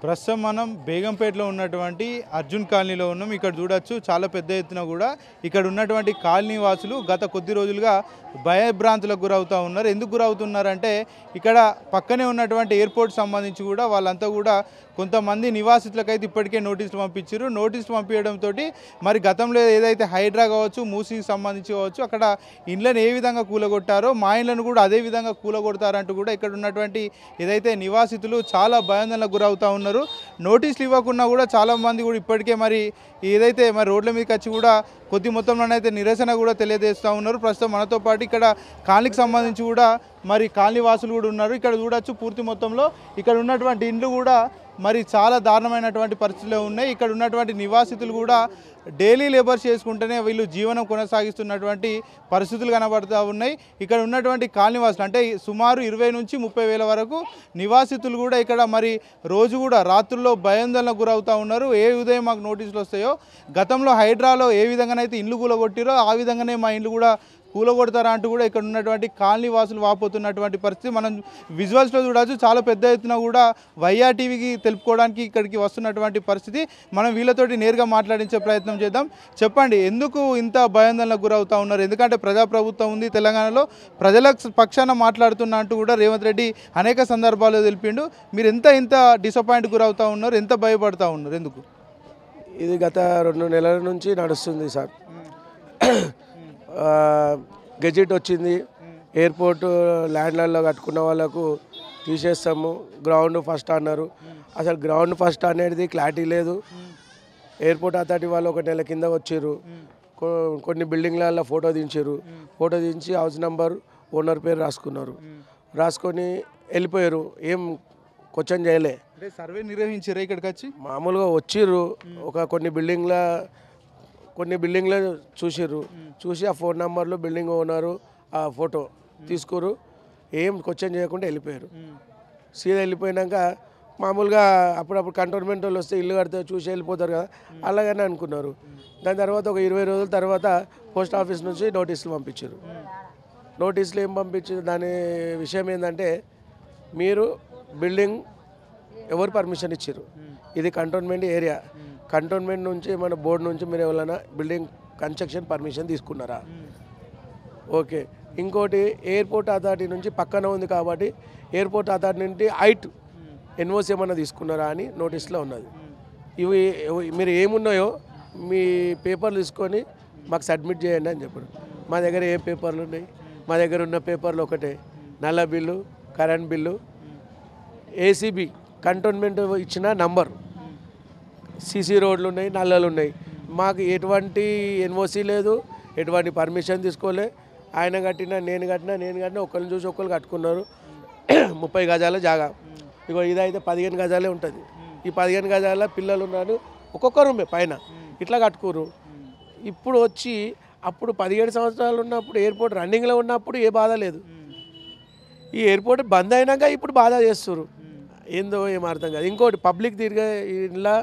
ప్రస్తుతం మనం బేగంపేటలో ఉన్నటువంటి అర్జున్ కాలనీలో ఉన్నాం. ఇక్కడ చూడొచ్చు చాలా పెద్ద ఎత్తున కూడా ఇక్కడ ఉన్నటువంటి కాలనీ వాసులు గత కొద్ది రోజులుగా భయభ్రాంతులకు గురవుతూ ఉన్నారు. ఎందుకు గురవుతున్నారంటే ఇక్కడ పక్కనే ఉన్నటువంటి ఎయిర్పోర్ట్ సంబంధించి కూడా వాళ్ళంతా కూడా కొంతమంది నివాసితులకైతే ఇప్పటికే నోటీసులు పంపించారు. నోటీసులు పంపించడంతో మరి గతంలో ఏదైతే హైడ్రా కావచ్చు, మూసీకి సంబంధించి కావచ్చు, అక్కడ ఇండ్లను ఏ విధంగా కూలగొట్టారో మా ఇండ్లను కూడా అదే విధంగా కూలగొడతారంటూ కూడా ఇక్కడ ఉన్నటువంటి ఏదైతే నివాసితులు చాలా భయాందోళనకు గురవుతూ ఉన్నారు. నోటీసులు ఇవ్వకుండా కూడా చాలామంది కూడా ఇప్పటికే మరి ఏదైతే మరి రోడ్ల మీదకి వచ్చి కూడా కొద్ది మొత్తంలోనైతే నిరసన కూడా తెలియజేస్తూ ఉన్నారు. ప్రస్తుతం మనతో పాటు ఇక్కడ కాలనీకి సంబంధించి కూడా మరి కాలనీ వాసులు కూడా ఉన్నారు. ఇక్కడ చూడొచ్చు పూర్తి మొత్తంలో ఇక్కడ ఉన్నటువంటి ఇండ్లు కూడా మరి చాలా దారుణమైనటువంటి పరిస్థితులు ఉన్నాయి. ఇక్కడ ఉన్నటువంటి నివాసితులు కూడా డైలీ లేబర్స్ చేసుకుంటేనే వీళ్ళు జీవనం కొనసాగిస్తున్నటువంటి పరిస్థితులు కనబడుతూ ఉన్నాయి. ఇక్కడ ఉన్నటువంటి కాలనీ వాసులు అంటే సుమారు 20 నుంచి 30 వేల వరకు నివాసితులు కూడా ఇక్కడ మరి రోజు కూడా రాత్రుల్లో భయాందోళనకు గురవుతూ ఉన్నారు. ఏ ఉదయం మాకు నోటీసులు వస్తాయో గతంలో హైడ్రాలో ఏ విధంగానైతే ఇండ్లు కూలగొట్టిరో ఆ విధంగానే మా ఇండ్లు కూడా కూలగొడతారా అంటూ కూడా ఇక్కడ ఉన్నటువంటి కాలనీ వాసులు వాపోతున్నటువంటి పరిస్థితి మనం విజువల్స్లో చూడవచ్చు. చాలా పెద్ద ఎత్తున కూడా వైఆర్టీవీకి తెలుపుకోవడానికి ఇక్కడికి వస్తున్నటువంటి పరిస్థితి. మనం వీళ్ళతోటి నేరుగా మాట్లాడించే ప్రయత్నం చేద్దాం. చెప్పండి, ఎందుకు ఇంత భయాందోళనకు గురవుతూ ఉన్నారు? ఎందుకంటే ప్రజాప్రభుత్వం ఉంది తెలంగాణలో, ప్రజల పక్షాన మాట్లాడుతున్నా అంటూ కూడా రేవంత్ రెడ్డి అనేక సందర్భాల్లో తెలిపిండు. మీరు ఇంత డిసప్పాయింట్ గురవుతూ ఉన్నారు, ఎంత భయపడుతూ ఉన్నారు? ఎందుకు? ఇది గత 2 నెలల నుంచి నడుస్తుంది సార్. గెజెట్ వచ్చింది, ఎయిర్పోర్ట్ ల్యాండ్లలో కట్టుకున్న వాళ్ళకు తీసేస్తాము, గ్రౌండ్ ఫస్ట్ అన్నారు. అసలు గ్రౌండ్ ఫస్ట్ అనేది క్లారిటీ లేదు. ఎయిర్పోర్ట్ అథారిటీ వాళ్ళు 1 నెల కింద వచ్చారు, కొన్ని బిల్డింగ్లలో ఫోటో దించారు. ఫోటో దించి హౌస్ నెంబర్, ఓనర్ పేరు రాసుకున్నారు. రాసుకొని వెళ్ళిపోయారు. ఏం క్వశ్చన్ చేయలే. సర్వే నిర్వహించారు ఇక్కడికి వచ్చి మామూలుగా వచ్చిర్రు. కొన్ని బిల్డింగ్లో చూసిర్రు. చూసి ఆ ఫోన్ నెంబర్లు బిల్డింగ్ ఓనరు ఆ ఫోటో తీసుకురు. ఏం క్వశ్చన్ చేయకుండా వెళ్ళిపోయారు. సీదా వెళ్ళిపోయినాక మామూలుగా అప్పుడప్పుడు కంటోన్మెంట్ వాళ్ళు వస్తే ఇల్లు కడితే చూసి వెళ్ళిపోతారు కదా, అలాగనే అనుకున్నారు. దాని తర్వాత ఒక 20 రోజుల తర్వాత పోస్ట్ ఆఫీస్ నుంచి నోటీసులు పంపించారు. నోటీసులు ఏం పంపించారు, దాని విషయం ఏంటంటే మీరు బిల్డింగ్ ఎవరు పర్మిషన్ ఇచ్చారు, ఇది కంటోన్మెంట్ ఏరియా, కంటోన్మెంట్ నుంచి మన బోర్డు నుంచి మీరు ఎవరైనా బిల్డింగ్ కన్స్ట్రక్షన్ పర్మిషన్ తీసుకున్నారా? ఓకే. ఇంకోటి ఎయిర్పోర్ట్ అథారిటీ నుంచి పక్కన ఉంది కాబట్టి ఎయిర్పోర్ట్ అథారిటీ నుండి హైట్ ఎన్ఓసి ఏమన్నా తీసుకున్నారా అని నోటీస్లో ఉన్నది. ఇవి మీరు ఏమున్నాయో మీ పేపర్లు తీసుకొని మాకు సబ్మిట్ చేయండి అని చెప్పారు. మా దగ్గర ఏ పేపర్లు ఉన్నాయి? మా దగ్గర ఉన్న పేపర్లు ఒకటే, నల్ల bill, current bill, ACB cantonment ఇచ్చిన నంబర్, సీసీ రోడ్లు ఉన్నాయి, నల్లలు ఉన్నాయి. మాకు ఎటువంటి ఎన్ఓసి లేదు, ఎటువంటి పర్మిషన్ తీసుకోలే. ఆయన కట్టినా నేను కట్టినా ఒకరిని చూసి ఒకరు కట్టుకున్నారు. 30 గజాల జాగా. ఇగో ఇదైతే 15 గజాలే ఉంటుంది. ఈ 15 గజాల పిల్లలు ఉన్నారు, ఒక్కొక్క రూమే పైన ఇట్లా కట్టుకోరు. ఇప్పుడు వచ్చి అప్పుడు 17 సంవత్సరాలు ఉన్నప్పుడు ఎయిర్పోర్ట్ రన్నింగ్లో ఉన్నప్పుడు ఏ బాధ లేదు. ఈ ఎయిర్పోర్ట్ బంద్ అయినాక ఇప్పుడు బాధ చేస్తారు. ఏందో ఏం అర్థం కాదు. ఇంకోటి పబ్లిక్ తిరిగే ఇలా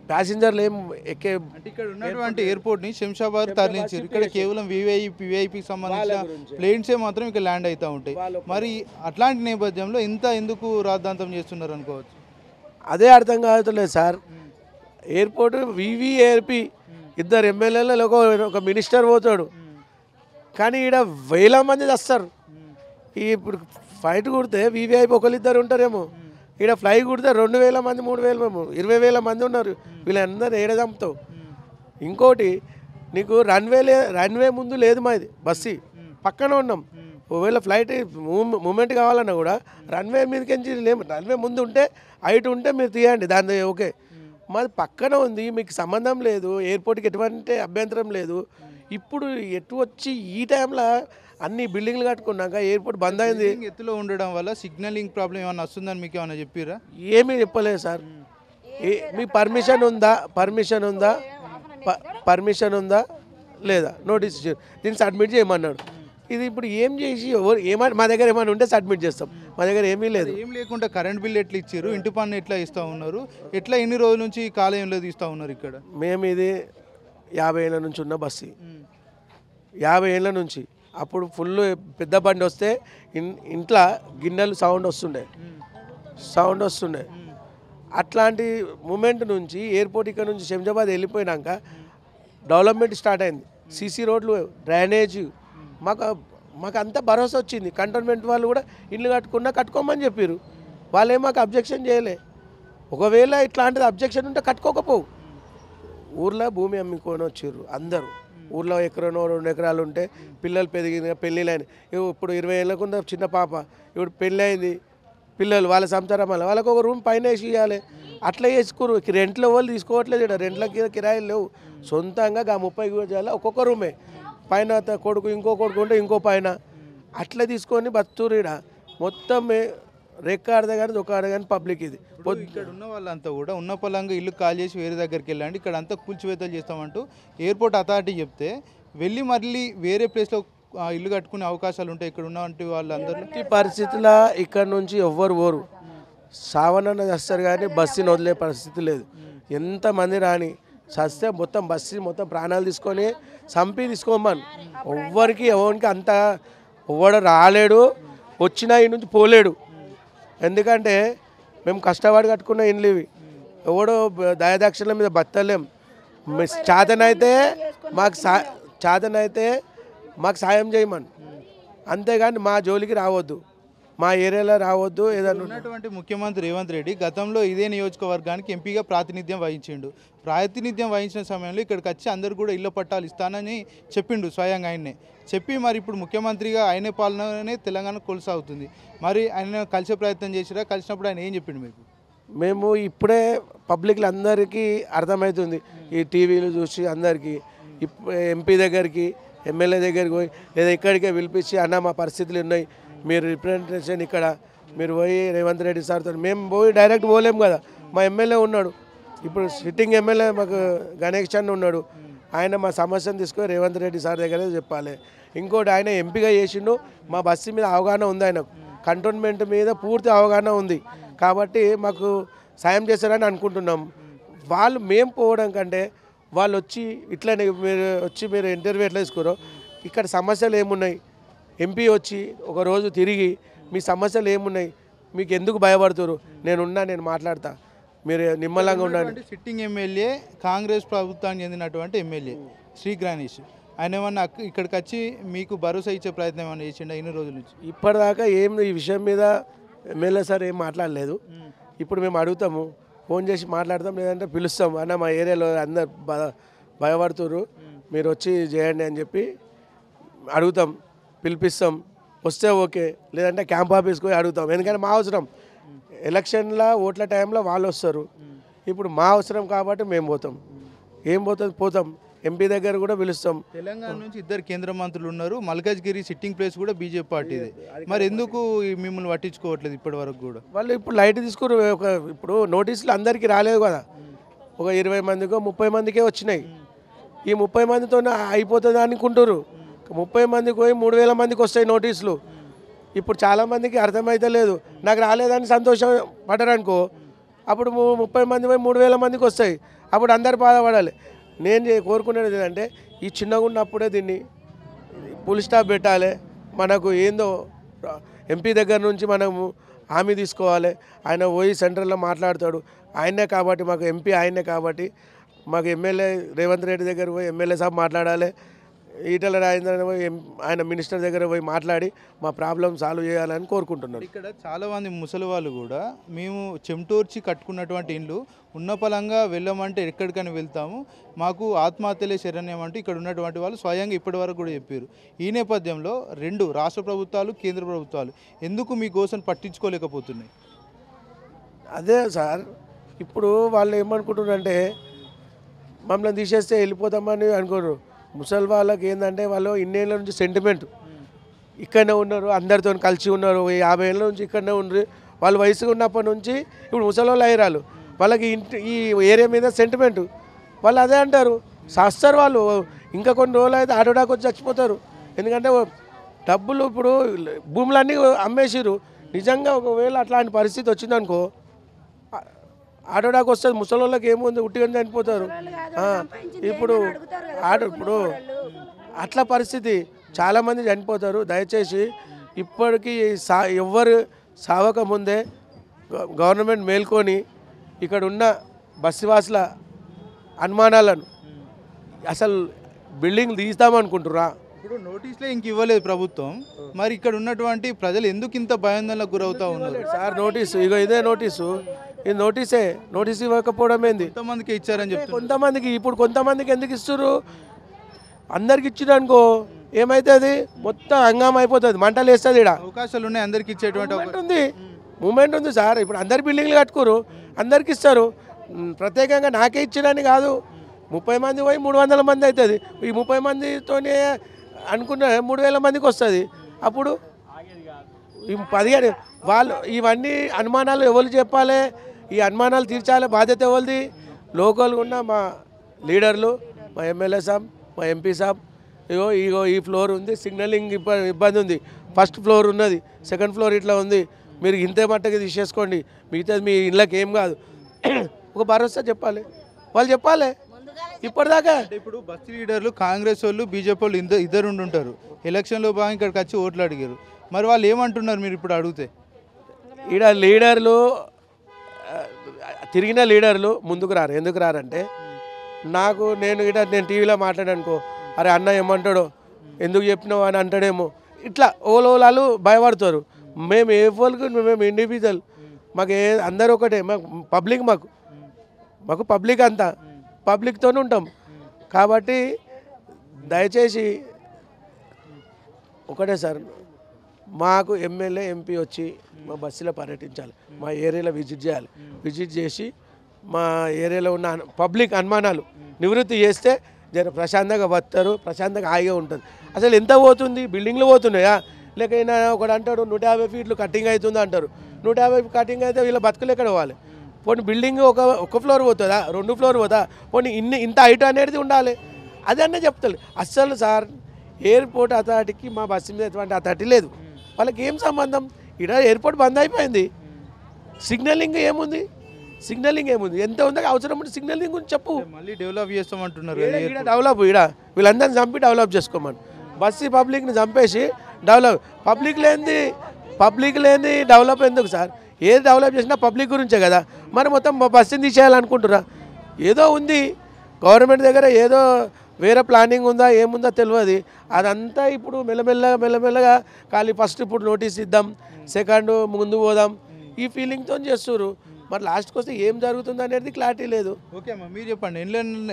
ప్యాసింజర్లు ఏం ఎక్కే అంటే ఇక్కడ ఉన్నటువంటి ఎయిర్పోర్ట్ని శంషాబాద్ తరలించారు. ఇక్కడ కేవలం విఐపికి సంబంధించిన ప్లేన్సే మాత్రం ఇక్కడ ల్యాండ్ అవుతూ ఉంటాయి. మరి అట్లాంటి నేపథ్యంలో ఎందుకు రాద్ధాంతం చేస్తున్నారు అనుకోవచ్చు? అదే అర్థం కావట్లేదు సార్. ఎయిర్పోర్ట్ వివిఐపి 2 ఎమ్మెల్యేలు ఒక మినిస్టర్ పోతాడు, కానీ ఈడ వేల మంది వస్తారు. ఇప్పుడు ఫ్లైట్ కుడితే వివిఐపి 1-2 ఉంటారేమో, ఇక్కడ ఫ్లై కుడితే 2,000 మంది 3,000 20,000 మంది ఉన్నారు. వీళ్ళందరూ ఏడ చంపుతావు? ఇంకోటి నీకు రన్వే ముందు లేదు, మాది బస్సు పక్కన ఉన్నాం. ఒకవేళ ఫ్లైట్ మూమెంట్ కావాలన్నా కూడా రన్వే మీదకి లేము. రన్వే ముందు ఉంటే హైట్ ఉంటే మీరు తీయండి, దాని ఓకే. మాది పక్కన ఉంది, మీకు సంబంధం లేదు, ఎయిర్పోర్ట్కి ఎటువంటి అభ్యంతరం లేదు. ఇప్పుడు ఎటు వచ్చి ఈ టైంలో అన్ని బిల్డింగ్లు కట్టుకున్నాక ఎయిర్పోర్ట్ బంద్ అయింది. ఎత్తులో ఉండడం వల్ల సిగ్నలింగ్ ప్రాబ్లం ఏమన్నా వస్తుందని మీకు ఏమన్నా చెప్పారా? ఏమీ చెప్పలేదు సార్. మీ పర్మిషన్ ఉందా లేదా నోటీస్ ఇచ్చారు, దీన్ని సబ్మిట్ చేయమన్నాడు. ఇది ఇప్పుడు ఏం చేసి మా దగ్గర ఏమైనా ఉంటే సబ్మిట్ చేస్తాం, మా దగ్గర ఏమీ లేదు. ఏం లేకుండా కరెంట్ బిల్ ఎట్లా ఇచ్చారు, ఇంటి పన్ను ఎట్లా ఇస్తూ ఉన్నారు, ఎట్లా ఎన్ని రోజుల నుంచి కాలేయంలో తీస్తూ ఉన్నారు? ఇక్కడ మేము ఇది 50 ఏళ్ళ నుంచి ఉన్న బస్సు, 50 ఏళ్ళ నుంచి. అప్పుడు ఫుల్ పెద్ద బండి వస్తే ఇంట్లో గిన్నెలు సౌండ్ వస్తుండే. అట్లాంటి మూమెంట్ నుంచి ఎయిర్పోర్ట్ ఇక్కడ నుంచి శంషాబాద్ వెళ్ళిపోయినాక డెవలప్మెంట్ స్టార్ట్ అయింది. సీసీ రోడ్లు, డ్రైనేజ్, మాకు మాకు అంతా భరోసా వచ్చింది. కంటోన్మెంట్ వాళ్ళు కూడా ఇల్లు కట్టుకోమని చెప్పారు. వాళ్ళే మాకు అబ్జెక్షన్ చేయలే. ఒకవేళ ఇట్లాంటిది అబ్జెక్షన్ ఉంటే కట్టుకోకపోవు. ఊర్లో భూమి అమ్ముకొని వచ్చారు అందరూ. ఊర్లో ఎకరనో 2 ఎకరాలు ఉంటే పిల్లలు పెళ్ళిళ్ళని ఇప్పుడు 20 ఏళ్ళకుంద చిన్న పాప ఇప్పుడు పెళ్ళి అయింది, పిల్లలు వాళ్ళ సంసారం వల్ల వాళ్ళకి ఒక రూమ్ పైన వేసి ఇవ్వాలి. అట్లా వేసుకోరు. రెంట్లో వాళ్ళు తీసుకోవట్లేదు. ఇక్కడ రెంట్ల కిరాయిలు లేవు. సొంతంగా 30 గజాల ఒక్కొక్క రూమే, పైన కొడుకు ఇంకో కొడుకు ఉంటే ఇంకో పైన అట్లా తీసుకొని బతురు. ఇక్కడ మొత్తం రెక్కాడదే కానీ దొక్కాడదే కానీ పబ్లిక్ ఇది. ఇక్కడ ఉన్న వాళ్ళంతా కూడా ఉన్న పొలంగా ఇల్లు కాల్ చేసి వేరే దగ్గరికి వెళ్ళండి, ఇక్కడ అంతా కూల్చివేతలు చేస్తామంటూ ఎయిర్పోర్ట్ అథారిటీ చెప్తే వెళ్ళి మళ్ళీ వేరే ప్లేస్లో ఇల్లు కట్టుకునే అవకాశాలు ఉంటాయి ఇక్కడ ఉన్నటువంటి వాళ్ళందరూ. ఈ పరిస్థితుల్లో ఇక్కడ నుంచి ఎవ్వరు పోరు. సావనన్న చేస్తారు కానీ బస్సుని వదిలే పరిస్థితి లేదు. ఎంతమంది రాని సస్తే మొత్తం బస్సు మొత్తం ప్రాణాలు తీసుకొని చంపి తీసుకోమని. ఎవరికి అంత ఎవడు రాలేడు, వచ్చినా ఈ నుంచి పోలేడు. ఎందుకంటే మేము కష్టపడి కట్టుకున్న ఇండ్లు ఇవి. ఎవడో దయాదాక్షిణ్యం మీద బతలేం. చేతనైతే మాకు సాయం చేయమని, అంతేగాని మా జోలికి రావద్దు, మా ఏరియాలో రావద్దు. ఏదన్నా ఉన్నటువంటి ముఖ్యమంత్రి రేవంత్ రెడ్డి గతంలో ఇదే నియోజకవర్గానికి ఎంపీగా ప్రాతినిధ్యం వహించిండు. ప్రాతినిధ్యం వహించిన సమయంలో ఇక్కడికి వచ్చి అందరు కూడా ఇళ్ల పట్టాలు ఇస్తానని చెప్పిండు స్వయంగా ఆయన్నే చెప్పి. మరి ఇప్పుడు ముఖ్యమంత్రిగా ఆయనే పాలననే తెలంగాణ కొనసాగుతుంది. మరి ఆయన కలిసే ప్రయత్నం చేసిరా? కలిసినప్పుడు ఆయన ఏం చెప్పిండు మీకు? మేము ఇప్పుడే పబ్లిక్లు అందరికీ అర్థమవుతుంది. ఈ టీవీలు చూసి అందరికీ ఎంపీ దగ్గరికి, ఎమ్మెల్యే దగ్గరికి పోయి లేదా ఇక్కడికే పిలిపించి అన్న మా పరిస్థితులు ఉన్నాయి, మీరు రిప్రజెంటేషన్ ఇక్కడ మీరు పోయి రేవంత్ రెడ్డి సార్తో, మేము పోయి డైరెక్ట్ పోలేము కదా. మా ఎమ్మెల్యే ఉన్నాడు, ఇప్పుడు సిట్టింగ్ ఎమ్మెల్యే మాకు గణేష్ చంద్ ఉన్నాడు. ఆయన మా సమస్యను తీసుకొని రేవంత్ రెడ్డి సార్ దగ్గరే చెప్పాలి. ఇంకోటి ఆయన ఎంపీగా చేసిండు, మా బస్సు మీద అవగాహన ఉంది, ఆయనకు కంటోన్మెంట్ మీద పూర్తి అవగాహన ఉంది కాబట్టి మాకు సాయం చేస్తారని అనుకుంటున్నాం. వాళ్ళు మేము పోవడం కంటే వాళ్ళు వచ్చి ఇట్లనే మీరు ఇంటర్వ్యూ ఎట్లా తీసుకోరో ఇక్కడ సమస్యలు ఏమున్నాయి, ఎంపీ వచ్చి ఒక రోజు తిరిగి మీ సమస్యలు ఏమున్నాయి, మీకు ఎందుకు భయపడుతున్నారు, నేను మాట్లాడతా, మీరు నిమ్మలంగా ఉండండి. సిట్టింగ్ ఎమ్మెల్యే కాంగ్రెస్ ప్రభుత్వానికి చెందినటువంటి ఎమ్మెల్యే శ్రీ గణేష్, ఆయన ఏమన్నా ఇక్కడికి వచ్చి మీకు భరోసా ఇచ్చే ప్రయత్నం ఏమైనా చేసిండా ఇన్ని రోజుల నుంచి? ఇప్పటిదాకా ఈ విషయం మీద ఎమ్మెల్యే సార్ ఏం మాట్లాడలేదు. ఇప్పుడు మేము అడుగుతాము, ఫోన్ చేసి మాట్లాడతాం, లేదంటే పిలుస్తాం, అన్న మా ఏరియాలో అందరు భయపడుతున్నారు మీరు వచ్చి చేయండి అని చెప్పి అడుగుతాం, పిలిపిస్తాం. వస్తే ఓకే, లేదంటే క్యాంప్ ఆఫీస్కి పోయి అడుగుతాం. ఎందుకంటే మా అవసరం, ఎలక్షన్ల ఓట్ల టైంలో వాళ్ళు వస్తారు, ఇప్పుడు మా అవసరం కాబట్టి మేము పోతాం. ఏం పోతాం, ఎంపీ దగ్గర కూడా పిలుస్తాం. తెలంగాణ నుంచి 2 కేంద్ర మంత్రులు ఉన్నారు, మల్కాజ్గిరి సిట్టింగ్ ప్లేస్ కూడా బీజేపీ పార్టీదే. మరి ఎందుకు మిమ్మల్ని పట్టించుకోవట్లేదు ఇప్పటి వరకు కూడా? వాళ్ళు ఇప్పుడు లైట్ తీసుకురు. ఇప్పుడు నోటీసులు అందరికీ రాలేదు కదా, ఒక 20 మందికో 30 మందికే వచ్చినాయి. ఈ 30 మందితో అయిపోతుంది అనుకుంటారు. 30 మందికి పోయి 3000 మందికి వస్తాయి నోటీసులు. ఇప్పుడు చాలామందికి అర్థమైతలేదు. నాకు రాలేదని సంతోషం పడరనుకో, అప్పుడు 30 మంది పోయి 3000 మందికి వస్తాయి. అప్పుడు అందరు బాధపడాలి. నేను కోరుకునేది ఏంటంటే ఈ చిన్నగా ఉన్నప్పుడే దీన్ని ఫుల్ స్టాప్ పెట్టాలి. మనకు ఏందో ఎంపీ దగ్గర నుంచి మనము హామీ తీసుకోవాలి. ఆయన పోయి సెంట్రల్లో మాట్లాడతాడు, ఆయనే కాబట్టి మాకు ఎంపీ ఆయనే కాబట్టి మాకు ఎమ్మెల్యే రేవంత్ రెడ్డి దగ్గర పోయి ఎమ్మెల్యే సాబ్ మాట్లాడాలి. ఈటల రాజేంద్ర పోయి ఆయన మినిస్టర్ దగ్గర పోయి మాట్లాడి మా ప్రాబ్లం సాల్వ్ చేయాలని కోరుకుంటున్నాను. ఇక్కడ చాలామంది ముసలి వాళ్ళు కూడా మేము చెమటోర్చి కట్టుకున్నటువంటి ఇండ్లు ఉన్న పలంగా వెళ్ళమంటే ఎక్కడికైనా వెళ్తాము, మాకు ఆత్మహత్యలే శరణ్యం అంటూ ఇక్కడ ఉన్నటువంటి వాళ్ళు స్వయంగా ఇప్పటి వరకు కూడా చెప్పారు. ఈ నేపథ్యంలో 2 రాష్ట్ర ప్రభుత్వాలు, కేంద్ర ప్రభుత్వాలు ఎందుకు మీ కోసం పట్టించుకోలేకపోతున్నాయి? అదే సార్, ఇప్పుడు వాళ్ళు ఏమనుకుంటున్నారంటే మమ్మల్ని తీసేస్తే వెళ్ళిపోతామని అనుకోరు. ముసలి వాళ్ళకి ఏంటంటే వాళ్ళు ఇన్నేళ్ళ నుంచి సెంటిమెంట్, ఇక్కడనే ఉన్నారు, అందరితో కలిసి ఉన్నారు, 50 ఏళ్ళ నుంచి ఇక్కడనే ఉన్నారు. వాళ్ళు వయసుగా ఉన్నప్పటి నుంచి ఇప్పుడు ముసలి వాళ్ళు అయ్యారు, వాళ్ళకి ఈ ఏరియా మీద సెంటిమెంట్. వాళ్ళు అదే అంటారు, సస్తారు వాళ్ళు. ఇంకా కొన్ని రోజులు అయితే ఆటోడాకి వచ్చి చచ్చిపోతారు. ఎందుకంటే డబ్బులు ఇప్పుడు భూములన్నీ అమ్మేసిరు. నిజంగా ఒకవేళ అట్లాంటి పరిస్థితి వచ్చిందనుకో ఆటోడాకి వస్తుంది. ముసలి వాళ్ళకి ఏముంది, ఉట్టిగా చనిపోతారు. ఇప్పుడు అట్లా పరిస్థితి, చాలామంది చనిపోతారు. దయచేసి ఇప్పటికీ ఎవ్వరు సావక ముందే గవర్నమెంట్ మేల్కొని ఇక్కడ ఉన్న బస్సువాసుల అనుమానాలను అసలు బిల్డింగ్ తీస్తామనుకుంటురా? ఇప్పుడు నోటీసులే ఇంక ఇవ్వలేదు ప్రభుత్వం, మరి ఇక్కడ ఉన్నటువంటి ప్రజలు ఎందుకు ఇంత భయాందోళనకు గురవుతా ఉన్నారు సార్? నోటీసు ఇగో ఇదే నోటీసు, ఇది నోటీస్ ఇవ్వకపోవడం ఏంది? కొంతమందికి ఇచ్చారని చెప్తున్నారు. కొంతమందికి, ఇప్పుడు కొంతమందికి ఎందుకు ఇస్తారు? అందరికి ఇచ్చారు అనుకో ఏమవుతుంది, మొత్తం హంగామా అయిపోతుంది, మంటలు వేస్తుంది. ఇక్కడ అవకాశాలు ఉన్నాయి అందరికి ఇచ్చేటువంటి మూమెంట్ ఉంది సార్. ఇప్పుడు అందరు బిల్డింగ్లు కట్టుకోరు, అందరికి ఇస్తారు. ప్రత్యేకంగా నాకే ఇచ్చడానికి కాదు, 30 మంది పోయి 300 మంది అవుతుంది. ఈ 30 మందితోనే అనుకున్న 3000 మందికి వస్తుంది. అప్పుడు ఈ 15 వాళ్ళు ఇవన్నీ అనుమానాలు ఎవరు చెప్పాలి? ఈ అనుమానాలు తీర్చాలి బాధ్యత ఎవరిది? లోకల్గా ఉన్న మా లీడర్లు, మా ఎమ్మెల్యే సాబ్, మా ఎంపీ సాబ్. ఇగో ఈ ఫ్లోర్ ఉంది, సిగ్నలింగ్ ఇబ్బంది ఉంది, ఫస్ట్ ఫ్లోర్ ఉన్నది, సెకండ్ ఫ్లోర్ ఇట్లా ఉంది, మీరు ఇంతే మట్టుకు తీసేసుకోండి, మిగతాది మీ ఇళ్ళకి ఏం కాదు. ఒక భరోసా చెప్పాలి, వాళ్ళు చెప్పాలి. ఇప్పటిదాకా ఇప్పుడు బస్సు లీడర్లు కాంగ్రెస్ వాళ్ళు బీజేపీ వాళ్ళు ఇద్దరు ఉంటుంటారు. ఎలక్షన్లో భాగంగా ఇక్కడికి వచ్చి ఓట్లు అడిగారు, మరి వాళ్ళు ఏమంటున్నారు మీరు ఇప్పుడు అడిగితే? ఈడ లీడర్లు తిరిగిన లీడర్లు ముందుకు రారు. ఎందుకు రారంటే నేను టీవీలో మాట్లాడానుకో, అరే అన్న ఏమంటాడో, ఎందుకు చెప్పినావు అని అంటాడేమో, ఇట్లా ఓలోలాలు భయపడతారు. మేము ఏ ఫోల్కి మేము ఇండివిజువల్, మాకు అందరూ ఒకటే, మాకు పబ్లిక్ అంతా పబ్లిక్తోనే ఉంటాం. కాబట్టి దయచేసి ఒకటే సార్, మాకు ఎమ్మెల్యే ఎంపీ వచ్చి మా బస్సులో పర్యటించాలి, మా ఏరియాలో విజిట్ చేసి మా ఏరియాలో ఉన్న పబ్లిక్ అనుమానాలు నివృత్తి చేస్తే జర ప్రశాంతంగా వస్తారు, ప్రశాంతంగా హాయిగా ఉంటుంది. అసలు ఎంత పోతుంది? బిల్డింగ్లు పోతున్నాయా? లేకైనా ఒకడు అంటాడు 150 ఫీట్లు కట్టింగ్ అవుతుంది అంటారు. 150 కట్టింగ్ అయితే వీళ్ళ బతుకులు ఎక్కడ పోవాలి? పోనీ బిల్డింగ్ ఒక ఫ్లోర్ పోతుందా, 2 ఫ్లోర్ పోతా? పోనీ ఇంత హైట్ అనేది ఉండాలి. అదన్నా చెప్తారు. అస్సలు సార్ ఎయిర్పోర్ట్ అథారిటీకి మా బస్సు మీద ఎటువంటి అథారిటీ లేదు. వాళ్ళకి ఏం సంబంధం? ఇక్కడ ఎయిర్పోర్ట్ బంద్ అయిపోయింది. సిగ్నలింగ్ ఏముంది? ఎంత ఉందో అవసరం ఉంటే సిగ్నలింగ్ గురించి చెప్పు. మళ్ళీ డెవలప్ చేస్తామంటున్నారు. వీళ్ళందరినీ చంపి డెవలప్ చేసుకోమని, బస్సు పబ్లిక్ని చంపేసి డెవలప్. పబ్లిక్ లేని డెవలప్ ఎందుకు సార్? ఏది డెవలప్ చేసినా పబ్లిక్ గురించే కదా. మరి మొత్తం బస్సుని తీసేయాలనుకుంటురా? ఏదో ఉంది గవర్నమెంట్ దగ్గర, ఏదో వేరే ప్లానింగ్ ఉందా ఏముందో తెలియదు. అదంతా ఇప్పుడు మెల్లమెల్లగా ఖాళీ ఫస్ట్ ఇప్పుడు నోటీస్ ఇద్దాం, సెకండ్ ముందు పోదాం, ఈ ఫీలింగ్తో చేస్తున్నారు. మరి లాస్ట్కి వస్తే ఏం జరుగుతుంది అనేది క్లారిటీ లేదు. ఓకే అమ్మా, మీరు చెప్పండి,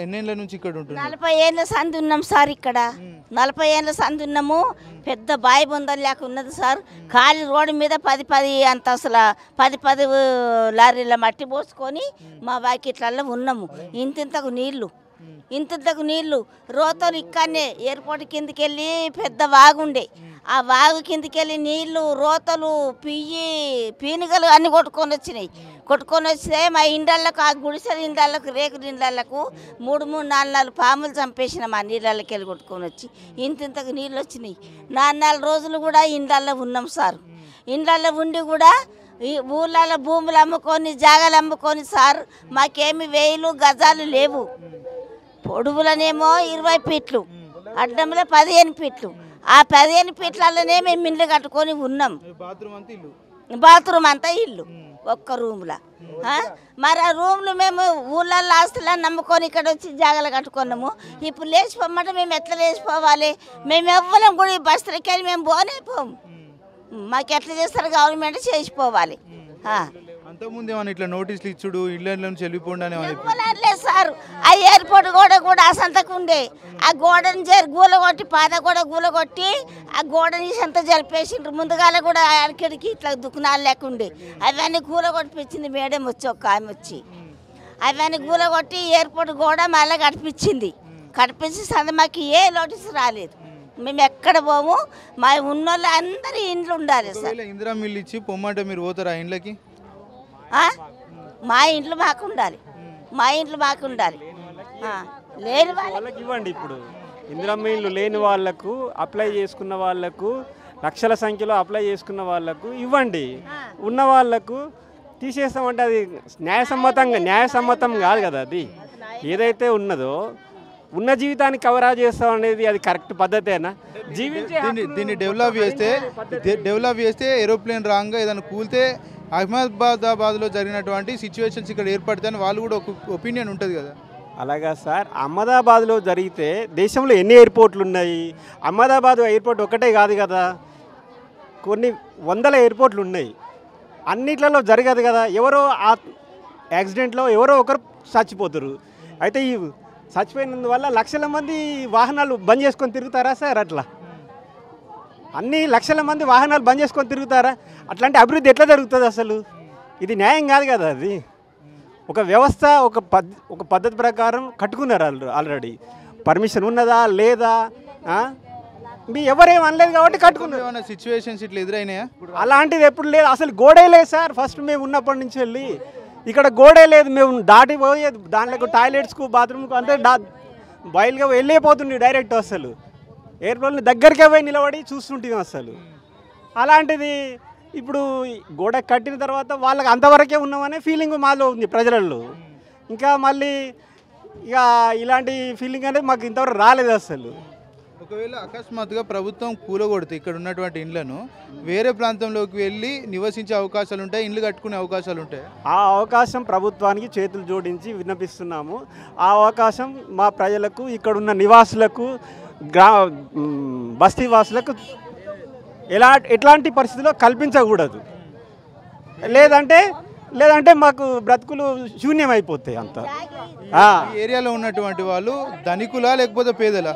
ఎన్నేళ్ళ నుంచి ఇక్కడ ఉంటుంది? 40 ఏళ్ళ సంది ఉన్నాం సార్. ఇక్కడ 40 ఏళ్ళ సంది ఉన్నాము. పెద్ద బాయి బొందలు లేక ఉన్నది సార్. ఖాళీ రోడ్డు మీద 10 అంతస్తుల 10 లారీల మట్టి పోసుకొని మా వాకిట్లలో ఉన్నాము. ఇంతకు నీళ్లు రోతలు ఇక్కడనే ఎయిర్పోర్ట్ కిందకి వెళ్ళి పెద్ద వాగుండే, ఆ వాగు కిందకి వెళ్ళి నీళ్లు, రోతలు, పీనుగలు అన్నీ కొట్టుకొని వస్తే మా ఇండ్లకు, ఆ గుడిసెల ఇండ్లకు, రేకుల ఇండ్లకు 3-4 పాములు చంపేసిన మా నీళ్ళకి వెళ్ళి కొట్టుకొని వచ్చి ఇంతకు నీళ్ళు వచ్చినాయి. 4 రోజులు కూడా ఇండ్లలో ఉన్నాం సార్. ఇండ్లలో ఉండి కూడా ఈ ఊళ్ళలో భూములు అమ్ముకొని, జాగాలు అమ్ముకొని సార్, మాకేమి 1000 గజాలు లేవు. పొడుగులనేమో 20 ఫీట్లు, అడ్డంలో 15 ఫీట్లు. ఆ 15 ఫీట్లలోనే మేము ఇండ్లు కట్టుకొని ఉన్నాం. బాత్రూమ్ అంతా ఇల్లు ఒక్క రూమ్లో. మరి ఆ రూమ్లు మేము ఊళ్ళల్లో ఆస్తులను నమ్ముకొని ఇక్కడ వచ్చి జాగాలు కట్టుకున్నాము. ఇప్పుడు లేచిపోమంటే మేము ఎట్లా లేచిపోవాలి? మేము ఎవ్వరం కూడా ఈ బస్తలకి వెళ్ళి మేము పోనేపోము. మాకు ఎట్లా చేస్తారు గవర్నమెంట్ చేసిపోవాలి. అంతకుముందు ఏమన్నా ఇట్లా నోటీసులు ఇచ్చుడు, ఇళ్ళ నుంచి వెళ్ళిపోండి లేదు సార్. ఆ ఎయిర్పోర్ట్ కూడా అసంతకు ఉండే, ఆ గోడని గూలగొట్టి, పాత గూలగొట్టి ఆ గోడని సంత జరిపేసిండ్రు. ముందుగాల కూడా అడికిడికి ఇట్లా దుకాణాలు లేకుండే అవన్నీ గూలగొట్టిపించింది మేడం వచ్చి, ఒక ఆమె వచ్చి అవన్నీ గూలగొట్టి ఎయిర్పోర్ట్ కూడా మళ్ళీ కడిపించి సంత మాకు ఏ నోటీసు రాలేదు. మేము ఎక్కడ పోము, మా ఉన్నోళ్ళు అందరూ ఇండ్లు ఉండాలి సార్. ఇందిరా మిల్లు ఇచ్చి పొమ్మంటే మీరు పోతారా ఇండ్లకి? మా ఇంట్లో మాకు ఉండాలి. లేని వాళ్ళకి ఇవ్వండి. ఇప్పుడు ఇందిరమ్మ ఇల్లు లేని వాళ్ళకు, అప్లై చేసుకున్న వాళ్ళకు, లక్షల సంఖ్యలో అప్లై చేసుకున్న వాళ్ళకు ఇవ్వండి. ఉన్న వాళ్ళకు తీసేస్తామంటే అది న్యాయసమ్మతం కాదు కదా. అది ఏదైతే ఉన్నదో ఉన్న జీవితాన్ని కవరా చేస్తాం అనేది అది కరెక్ట్ పద్ధతేనా? జీవించే దీన్ని డెవలప్ చేస్తే ఏరోప్లేన్ రాంగ్ ఏదైనా కూలితే అహ్మదాబాద్లో జరిగినటువంటి సిచ్యువేషన్స్ ఇక్కడ ఏర్పడతాయని వాళ్ళు కూడా ఒక ఒపీనియన్ ఉంటుంది కదా. అలాగా సార్, అహ్మదాబాద్లో జరిగితే దేశంలో ఎన్ని ఎయిర్పోర్ట్లు ఉన్నాయి? అహ్మదాబాద్ ఎయిర్పోర్ట్ ఒకటే కాదు కదా, కొన్ని వందల ఎయిర్పోర్ట్లు ఉన్నాయి. అన్నిట్లలో జరగదు కదా. ఎవరో ఆ యాక్సిడెంట్లో ఎవరో ఒకరు చచ్చిపోతారు. అయితే ఈ చచ్చిపోయినందువల్ల లక్షల మంది వాహనాలు బంద్ చేసుకొని తిరుగుతారా సార్? అట్లా అన్ని లక్షల మంది వాహనాలు బంద్ చేసుకొని తిరుగుతారా? అట్లాంటి అభివృద్ధి ఎట్లా జరుగుతుంది అసలు? ఇది న్యాయం కాదు కదా. అది ఒక వ్యవస్థ, ఒక పద్ధతి ప్రకారం కట్టుకున్నారు ఆల్రెడీ. పర్మిషన్ ఉన్నదా లేదా మీ ఎవరేం అనలేదు కాబట్టి కట్టుకున్నారు. ఏమైనా సిచ్యువేషన్స్ ఇట్లా ఎదురైనాయా? అలాంటిది ఎప్పుడు లేదు అసలు. గోడే లేదు సార్. ఫస్ట్ మేము ఉన్నప్పటి నుంచి వెళ్ళి ఇక్కడ గోడే లేదు. మేము దాటిపోయేది దాంట్లో టాయిలెట్స్కు బాత్రూమ్కు అంతే బయలుగా వెళ్ళిపోతుంది డైరెక్ట్. అసలు ఎయిర్పోర్ట్ని దగ్గరికే పోయి నిలబడి చూస్తుంటాం అసలు. అలాంటిది ఇప్పుడు గోడ కట్టిన తర్వాత వాళ్ళకి అంతవరకే ఉన్నామనే ఫీలింగ్ మాలో ఉంది ప్రజలలో. ఇంకా మళ్ళీ ఇక ఇలాంటి ఫీలింగ్ అనేది మాకు ఇంతవరకు రాలేదు అసలు. ఒకవేళ అకస్మాత్తుగా ప్రభుత్వం కూలగొడితే ఇక్కడ ఉన్నటువంటి ఇండ్లను వేరే ప్రాంతంలోకి వెళ్ళి నివసించే అవకాశాలు ఉంటాయి, ఇండ్లు కట్టుకునే అవకాశాలు ఉంటాయి. ఆ అవకాశం ప్రభుత్వానికి చేతులు జోడించి విన్నపిస్తున్నాము. ఆ అవకాశం మా ప్రజలకు, ఇక్కడున్న నివాసులకు, బస్తీవాసులకు ఎట్లాంటి పరిస్థితుల్లో కల్పించకూడదు. లేదంటే మాకు బ్రతుకులు శూన్యమైపోతాయి అంత. ఈ ఏరియాలో ఉన్నటువంటి వాళ్ళు ధనికులా లేకపోతే పేదలా?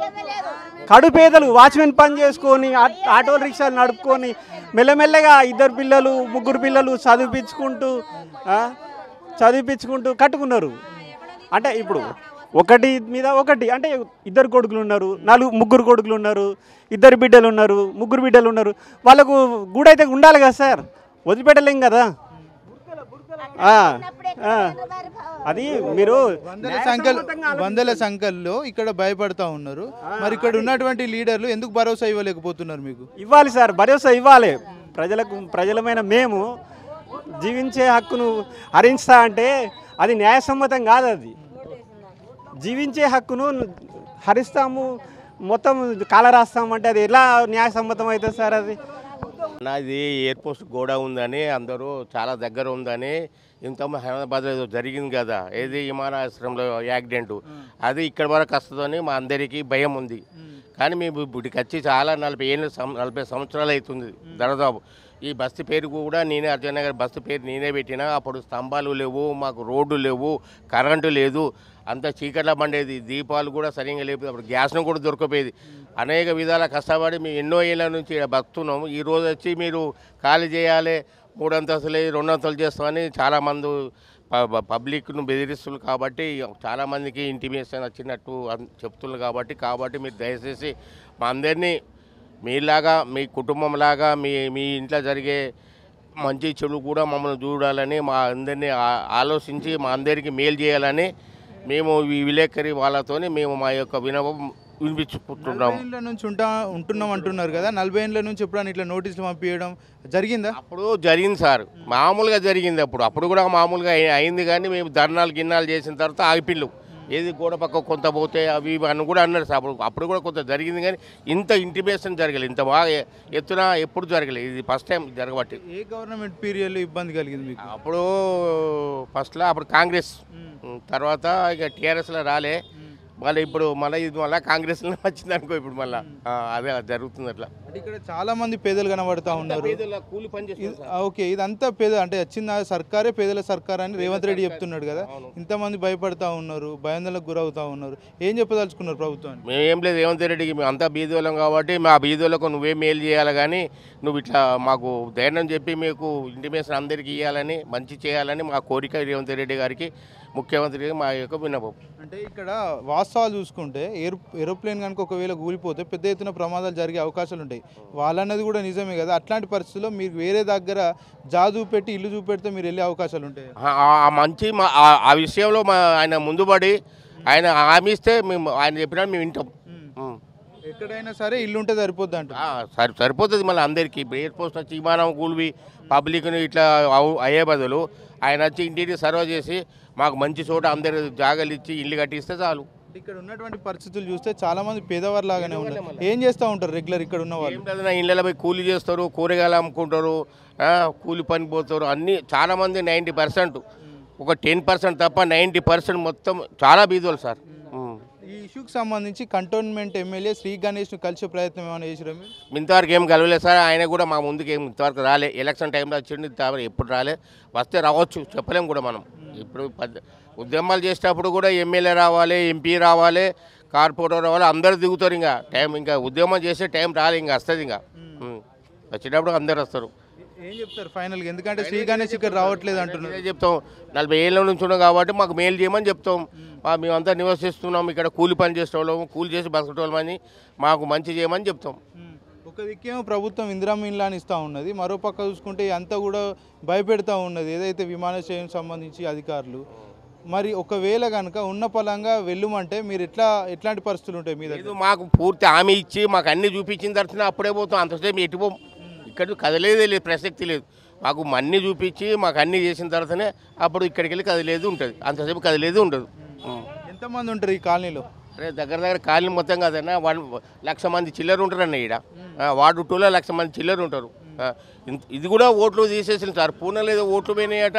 కడుపేదలు వాచ్మెన్ పని చేసుకొని ఆటో రిక్షాలు నడుపుకొని మెల్లమెల్లగా 2 పిల్లలు 3 పిల్లలు చదివిపించుకుంటూ కట్టుకున్నారు. అంటే ఇప్పుడు ఒకటి మీద ఒకటి, అంటే 2 కొడుకులు ఉన్నారు, 3 కొడుకులు ఉన్నారు, 2 బిడ్డలు ఉన్నారు, 3 బిడ్డలు ఉన్నారు. వాళ్ళకు గూడైతే ఉండాలి కదా సార్, వదిలిపెట్టలేం కదా. అది మీరు వందల సంఖ్యలో ఇక్కడ భయపడతా ఉన్నారు. మరి ఇక్కడ ఉన్నటువంటి లీడర్లు ఎందుకు భరోసా ఇవ్వలేకపోతున్నారు? మీకు ఇవ్వాలి సార్, భరోసా ఇవ్వాలి. ప్రజలమైన మేము జీవించే హక్కును హరిస్తా అంటే అది న్యాయసమ్మతం కాదు. అది జీవించే హక్కును హరిస్తాము, మొత్తం కాలరాస్తామంటే అది ఎలా న్యాయసమ్మతం అవుతుంది సార్? అది నాది ఎయిర్పోర్ట్ గోడ ఉందని, అందరూ చాలా దగ్గర ఉందని, ఇంతకుముందు హైదరాబాద్లో ఏదో జరిగింది కదా, ఏది విమానాశ్రయంలో యాక్సిడెంట్, అది ఇక్కడ వరకు వస్తుందని మా అందరికీ భయం ఉంది. కానీ మేము ఇప్పటికి వచ్చి చాలా 40 సంవత్సరాలు అవుతుంది దరదాపు. ఈ బస్సు పేరు కూడా నేనే, అర్జున్ నగర్ బస్సు పేరు నేనే పెట్టినా. అప్పుడు స్తంభాలు లేవు, మాకు రోడ్డు లేవు, కరెంటు లేదు, అంత చీకట్ల పండేది, దీపాలు కూడా సరిగ్గా లేవు, అప్పుడు గ్యాస్ను కూడా దొరకపోయేది. అనేక విధాల కష్టపడి మేము ఎన్నో ఏళ్ళ నుంచి ఇక్కడ బతున్నాము. ఈరోజు వచ్చి మీరు ఖాళీ చేయాలి, 3 అంతస్తులు 2 అంతస్తులు చేస్తామని చాలామంది పబ్లిక్ను బెదిరిస్తున్నారు. కాబట్టి చాలామందికి ఇంటిమేషన్ వచ్చినట్టు చెప్తున్నారు. కాబట్టి మీరు దయచేసి మా అందరినీ మీలాగా, మీ కుటుంబంలాగా, మీ ఇంట్లో జరిగే మంచి చెడు కూడా మమ్మల్ని చూడాలని, మా అందరినీ ఆలోచించి మా అందరికీ మేలు చేయాలని మేము ఈ విలేకరి వాళ్ళతోని మేము మా యొక్క వినవం వినిపించుకుంటున్నాము. 40 ఏళ్ళ నుంచి ఉంటున్నాం అంటున్నారు కదా, 40 ఏళ్ళ నుంచి ఎప్పుడైనా ఇట్లా నోటీసులు పంపించడం జరిగిందా? అప్పుడు జరిగింది సార్, మామూలుగా జరిగింది. అప్పుడు కూడా మామూలుగా అయింది. కానీ మేము గిన్నాలు చేసిన తర్వాత ఆగిపిల్లు ఏది గోడ పక్క కొంత పోతే అవి అని కూడా అన్నారు సార్. అప్పుడు కూడా కొంత జరిగింది. కానీ ఇంత ఇంటిమేషన్ జరగలేదు, ఇంత బాగా ఎత్తున ఎప్పుడు జరగలేదు. ఇది ఫస్ట్ టైం జరగబట్టి. ఏ గవర్నమెంట్ పీరియడ్లో ఇబ్బంది కలిగింది మీకు? అప్పుడు ఫస్ట్లో అప్పుడు కాంగ్రెస్, తర్వాత ఇక టీఆర్ఎస్లో రాలే, మళ్ళీ ఇప్పుడు ఇది మళ్ళీ కాంగ్రెస్లో వచ్చింది అనుకో. ఇప్పుడు మళ్ళీ అదే జరుగుతుంది. అట్లా ఇక్కడ చాలా మంది పేదలు కనబడతా ఉన్నారు. కూలి పని చేస్తారు. ఓకే, ఇదంతా పేద అంటే వచ్చిన సర్కారే పేదల సర్కార్ అని రేవంత్ రెడ్డి చెప్తున్నాడు కదా, ఇంతమంది భయపడతా ఉన్నారు, భయాందోళనకు గురవుతా ఉన్నారు. ఏం చెప్పదలుచుకున్నారు ప్రభుత్వాన్ని? మేమేం లేదు, రేవంత్ రెడ్డికి మేము అంతా బీదోళ్ళం కాబట్టి మా బీదోళ్ళకు నువ్వే మేలు చేయాలి, కానీ నువ్వు ఇట్లా మాకు ధైర్యం చెప్పి మీకు ఇంటిమేషన్ అందరికీ ఇవ్వాలని, మంచి చేయాలని మా కోరిక రేవంత్ రెడ్డి గారికి, ముఖ్యమంత్రికి మా యొక్క విన్నపం. అంటే ఇక్కడ వాస్తవాలు చూసుకుంటే ఏరోప్లేన్ కనుక ఒకవేళ కూలిపోతే పెద్ద ఎత్తున ప్రమాదాలు జరిగే అవకాశాలు ఉంటాయి. వాళ్ళన్నది కూడా నిజమే కదా. అట్లాంటి పరిస్థితుల్లో మీరు వేరే దగ్గర చూపెట్టి ఇల్లు చూపెడితే మీరు వెళ్ళే అవకాశాలు ఉంటాయి. మంచి ఆ విషయంలో ఆయన ముందుపడి ఆయన హామీ ఇస్తే మేము ఆయన చెప్పినా మేము వింటాం. ఎక్కడైనా సరే ఇల్లు ఉంటే సరిపోద్ది అంట. సరిపోతుంది మళ్ళీ అందరికీ. ఎయిర్పోర్ట్ వచ్చి విమానం కూలివి పబ్లిక్ను ఇట్లా అయ్యే బదులు ఆయన వచ్చి ఇంటిని సర్వ్ చేసి మాకు మంచి చోట అందరు జాగాలు ఇచ్చి ఇల్లు కట్టిస్తే చాలు. ఇక్కడ ఉన్నటువంటి పరిస్థితులు చూస్తే చాలా మంది పేదవారు లాగానే ఉన్నారు. ఏం చేస్తూ ఉంటారు రెగ్యులర్ ఇక్కడ ఉన్న వాళ్ళు? ఏంటన్నా ఇళ్ళలో పోయి కూలి చేస్తారు, కూరగాయలు అమ్ముకుంటారు, కూలి పని పోతారు. అన్నీ చాలామంది 90%, ఒక 10% తప్ప 90% మొత్తం చాలా బీదోలు సార్. ఈ ఇష్యూకి సంబంధించి కంటోన్మెంట్ ఎమ్మెల్యే శ్రీ గణేష్ను కలిసే ప్రయత్నం ఏమైనా చేసిరా మీరు? ఇంతవరకు ఏం కలవలేదు సార్. ఆయన కూడా మా ముందుకు ఏం ఇంతవరకు రాలే. ఎలక్షన్ టైంలో వచ్చింది, ఎప్పుడు రాలే. వస్తే రావచ్చు, చెప్పలేము కూడా మనం. ఇప్పుడు ఉద్యమాలు చేసేటప్పుడు కూడా ఎమ్మెల్యే రావాలి, ఎంపీ రావాలి, కార్పొరేటర్ రావాలి, అందరూ దిగుతారు. ఇంకా టైం, ఇంకా ఉద్యమం చేసే టైం రాలే, ఇంకా వస్తుంది. ఇంకా వచ్చేటప్పుడు అందరు వస్తారు. ఏం చెప్తారు ఫైనల్గా? ఎందుకంటే శ్రీ గణేష్ ఇక్కడ రావట్లేదు అంటున్నారు. చెప్తాం 40 ఏళ్ళ నుంచి ఉన్నాం కాబట్టి మాకు మేలు చేయమని చెప్తాం. మేమంతా నివసిస్తున్నాం ఇక్కడ, కూలి పని చేసేవాళ్ళము, కూలి చేసి బతకటోళ్ళమని, మాకు మంచి చేయమని చెప్తాం. ఒక దిక్కేమో ప్రభుత్వం ఇందిరమ్మ ఇల్లు అని ఇస్తూ ఉన్నది, మరో పక్క చూసుకుంటే అంతా కూడా భయపెడతా ఉన్నది ఏదైతే విమానాశ్రయం సంబంధించి అధికారులు. మరి ఒకవేళ కనుక ఉన్న పలంగా వెళ్ళమంటే మీరు ఎట్లాంటి పరిస్థితులు ఉంటాయి మీ దగ్గర? మాకు పూర్తి హామీ ఇచ్చి మాకు అన్ని చూపించిన తర్వాత అప్పుడే పోతాం. అంతసేపు ఎటుపోం, ఇక్కడ కదలేదే లేదు, ప్రసక్తి లేదు. మాకు అన్నీ చూపించి మాకు అన్నీ చేసిన తర్వాతనే అప్పుడు ఇక్కడికి వెళ్ళి కదిలేదు ఉంటుంది. అంతసేపు కదిలేదు ఉండదు. ఎంతమంది ఉంటారు ఈ కాలనీలో? అరే దగ్గర కాలనీ మొత్తం కాదన్నా 1,00,000 మంది చిల్లర ఉంటారన్న ఈడ. వార్డు 2లో 1,00,000 మంది చిల్లర ఉంటారు. ఇది కూడా ఓట్లు తీసేసింది సార్. పూర్ణలో ఏదో ఓట్లు పోయినాయట,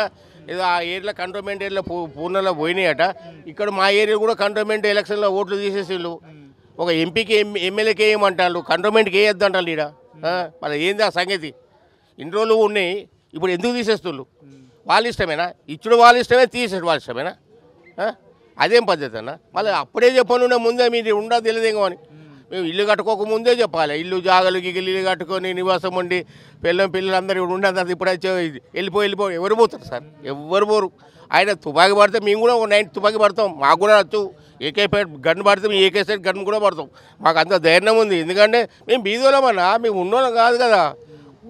ఏదో ఆ ఏరియా కంటోన్మెంట్ ఏరియాలో పూర్ణలో పోయినాయట. ఇక్కడ మా ఏరియా కూడా కంటోన్మెంట్ ఎలక్షన్లో ఓట్లు తీసేసిండు. ఒక ఎంపీకి ఎమ్మెల్యేకి వేయమంటారు, కంటోన్మెంట్కి వేయొద్దంటారు ఈడ. మరి ఏంది ఆ సంగతి? ఇన్ని రోజులు ఉన్నాయి, ఇప్పుడు ఎందుకు తీసేస్తున్నారు? వాళ్ళ ఇష్టమేనా? ఇచ్చుడు వాళ్ళ ఇష్టమే, తీసేడు వాళ్ళ ఇష్టమేనా? అదేం పద్ధతి అన్న? మళ్ళీ అప్పుడే చెప్పను, ముందే మీరు ఉండదు తెలియదేమో అని. మేము ఇల్లు కట్టుకోక ముందే చెప్పాలి. ఇల్లు జాగలు గిగిలు ఇల్లు కట్టుకొని నివాసం ఉండి పిల్లలు అందరూ ఉండదు. ఇప్పుడు వెళ్ళిపోయి ఎవరు పోతారు సార్? ఎవరు పోరు. ఆయన తుపాకీ పడితే మేము కూడా 9 తుపాకీ పడతాం. మాకు కూడా వచ్చు. ఏకేపేట గన్ పడితే మేము ఏకే సైడ్ గన్ కూడా పడతాం. మాకు అంత ధైర్యం ఉంది. ఎందుకంటే మేము బీదోళ్ళమన్నా, మేము ఉన్నోళ్ళం కాదు కదా.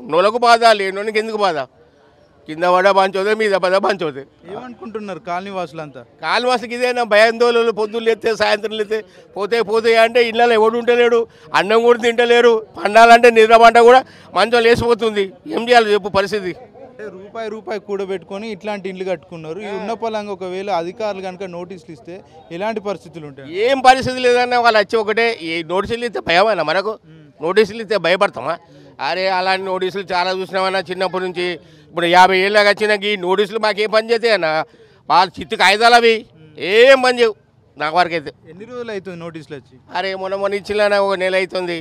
ఉన్నోళ్ళకు బాధ, లేనోళ్ళకి ఎందుకు బాధ? కింద పడ పంచోదే, మీద పద పంచోదే. ఏమనుకుంటున్నారు కాలనీ వాసులంతా? కాలనీ వాసులకి ఇదేనా భయాందోళనలు? పొద్దున్న లేస్తే సాయంత్రం లేస్తే పోతే అంటే ఇళ్ళలో ఎవడు ఉంటలేడు, అన్నం కూడా తింటలేరు. పండాలంటే నిద్ర పంట కూడా మంచం లేచిపోతుంది. ఏం చేయాలి చెప్పు పరిస్థితి? అంటే రూపాయి కూడబెట్టుకొని ఇట్లాంటి ఇల్లు కట్టుకున్నారు. ఈ ఉన్న పొలంగా ఒకవేళ అధికారులు కనుక నోటీసులు ఇస్తే ఎలాంటి పరిస్థితులు ఉంటాయి? ఏం పరిస్థితి లేదన్న. వాళ్ళు వచ్చి ఒకటే, ఈ నోటీసులు ఇస్తే భయమన్నా మనకు? నోటీసులు ఇస్తే భయపడతామా? అరే అలాంటి నోటీసులు చాలా చూసినామన్నా చిన్నప్పటి నుంచి. ఇప్పుడు 50 ఏళ్ళకి వచ్చినాక ఈ నోటీసులు మాకేం పని చేస్తాయి అన్న? వాళ్ళ చిత్తు కాగితాలు అవి ఏం పని చేయవు నాకు వరకు అయితే. ఎన్ని రోజులు అవుతుంది నోటీసులు వచ్చి? అరే మొన్న ఇచ్చినా ఒక నెల అవుతుంది.